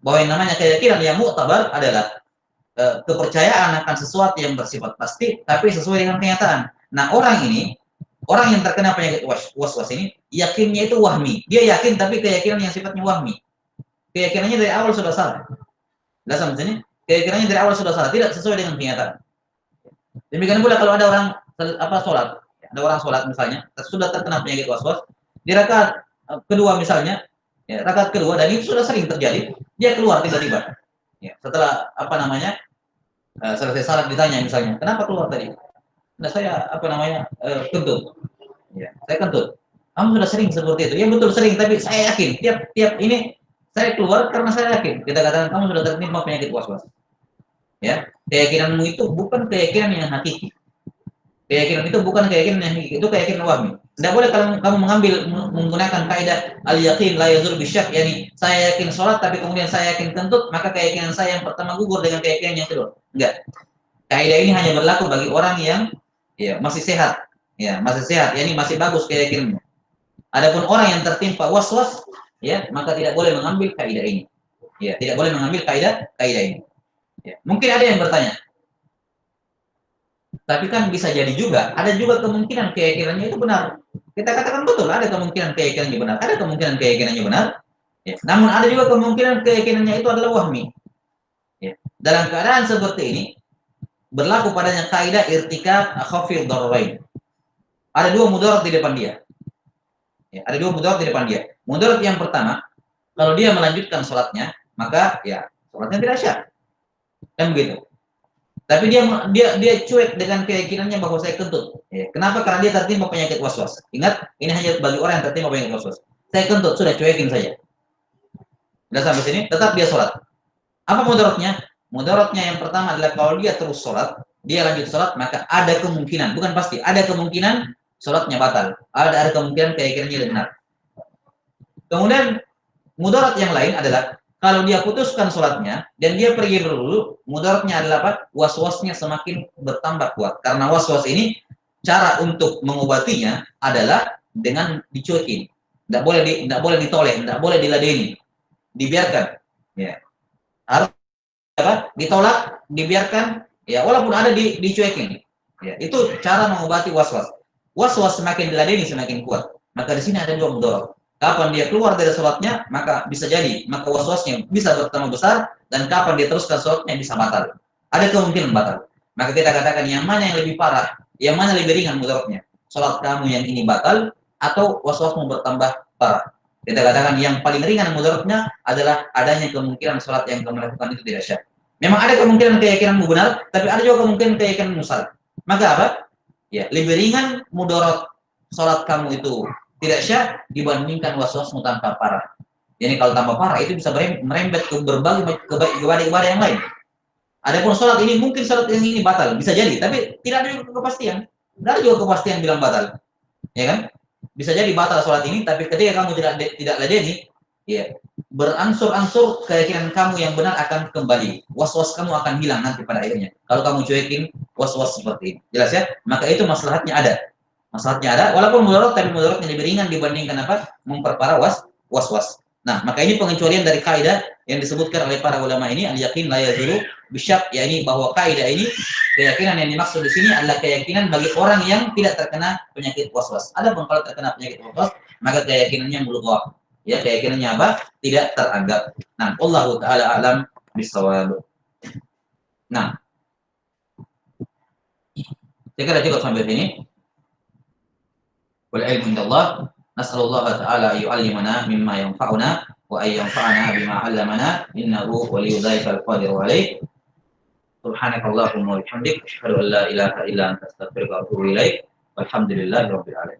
Bahwa yang namanya keyakinan yang muktabar adalah kepercayaan akan sesuatu yang bersifat pasti tapi sesuai dengan kenyataan. Nah, orang yang terkena penyakit waswas ini yakinnya itu wahmi. Dia yakin tapi keyakinan yang sifatnya wahmi. Keyakinannya dari awal sudah salah. Enggak sama sini? Keyakinannya dari awal sudah salah, tidak sesuai dengan kenyataan. Demikian pula kalau ada orang sholat, ada orang sholat misalnya sudah terkena penyakit waswas, di rakaat kedua misalnya, ya, rakaat kedua dan itu sudah sering terjadi, dia keluar tiba-tiba. Ya, setelah selesai salat ditanya misalnya, kenapa keluar tadi? Nah saya kentut. Ya, saya kentut. Kamu sudah sering seperti itu? Ya betul sering, tapi saya yakin tiap ini saya keluar karena saya yakin. Kita katakan kamu sudah terkena penyakit waswas. Ya, keyakinanmu itu bukan keyakinan yang hakiki. Keyakinan itu bukan keyakinan yang hakiki, itu keyakinan wahmi. Tidak boleh kalau kamu menggunakan kaidah al-yaqin la yazul bisyak, yakni saya yakin sholat tapi kemudian saya yakin kentut, maka keyakinan saya yang pertama gugur dengan keyakinan yang kedua. Enggak. Kaidah ini hanya berlaku bagi orang yang ya masih sehat. Ya, masih sehat, yakni masih bagus keyakinannya. Adapun orang yang tertimpa waswas, ya, maka tidak boleh mengambil kaidah ini. Ya, tidak boleh mengambil kaidah ini. Ya, mungkin ada yang bertanya, tapi kan bisa jadi juga, ada juga kemungkinan keyakinannya itu benar. Kita katakan betul, ada kemungkinan keyakinannya benar, ada kemungkinan keyakinannya benar. Ya, namun ada juga kemungkinan keyakinannya itu adalah wahmi. Ya, dalam keadaan seperti ini, berlaku padanya kaidah irtikab khafid dararain. Ada dua mudarat di depan dia. Ya, ada dua mudarat di depan dia. Mudarat yang pertama, kalau dia melanjutkan sholatnya, maka ya sholatnya tidak sah. Kan begitu. Tapi dia cuek dengan keyakinannya bahwa saya kentut. Ya. Kenapa? Karena dia tertimpa penyakit waswas. Ingat, ini hanya bagi orang yang tertimpa penyakit waswas. Saya kentut, sudah cuekin saja. Sudah sampai sini, tetap dia sholat. Apa mudaratnya? Mudaratnya yang pertama adalah kalau dia terus sholat, dia lanjut sholat, maka ada kemungkinan, bukan pasti, ada kemungkinan sholatnya batal. Ada kemungkinan keyakinannya benar. Kemudian mudarat yang lain adalah kalau dia putuskan sholatnya dan dia pergi berwudu, mudaratnya adalah apa? Waswasnya semakin bertambah kuat. Karena waswas ini cara untuk mengobatinya adalah dengan dicuekin. Tidak boleh ditoleh, tidak boleh diladeni, dibiarkan. Ya. Harus ditolak, dibiarkan. Ya, walaupun ada dicuekin. Ya, itu cara mengobati waswas. Waswas semakin diladeni semakin kuat. Maka di sini ada dua mudarat. Kapan dia keluar dari sholatnya, maka bisa jadi, maka waswasnya bisa bertambah besar, dan kapan dia teruskan sholatnya bisa batal. Ada kemungkinan batal. Maka kita katakan yang mana yang lebih parah, yang mana lebih ringan mudaratnya. Sholat kamu yang ini batal, atau waswasmu bertambah parah. Kita katakan yang paling ringan mudaratnya adalah adanya kemungkinan sholat yang kamu lakukan itu tidak syah. Memang ada kemungkinan keyakinanmu benar, tapi ada juga kemungkinan keyakinanmu salah. Maka apa? Ya, lebih ringan mudarat salat kamu itu tidak syah dibandingkan waswasmu tanpa parah. Jadi kalau tambah parah itu bisa merembet ke berbagai ibadah-ibadah yang lain. Adapun sholat ini mungkin sholat yang ini batal, bisa jadi, tapi tidak ada juga kepastian. Tidak ada juga kepastian bilang batal, ya kan? Bisa jadi batal sholat ini, tapi ketika kamu tidak ladeni, ya berangsur-angsur keyakinan kamu yang benar akan kembali. Was-was kamu akan hilang nanti pada akhirnya. Kalau kamu cuekin was-was seperti ini, jelas ya? Maka itu maslahatnya ada. Masalahnya ada, walaupun mudarat tapi mudaratnya lebih ringan dibandingkan apa? Memperparah was-was. Nah, maka ini pengecualian dari kaidah yang disebutkan oleh para ulama ini, al-yaqin la yazulu bisyak, yakni bahwa kaidah ini keyakinan yang dimaksud di sini adalah keyakinan bagi orang yang tidak terkena penyakit was-was. Adapun kalau terkena penyakit was-was, maka keyakinannya mulghah. Ya, keyakinannya apa? Tidak teranggap. Nah, Allahu taala alam bisawab. Nah, saya kira cukup sampai sini. والعلم عند الله نسأل الله تعالى أن يعلمنا مما ينفعنا وأن ينفعنا بما علمنا إنه ولي ذلك القادر عليه سبحانك اللهم وبحمدك أشهد أن لا إله إلا أنت أستغفرك وأتوب إليك والحمد لله رب العالمين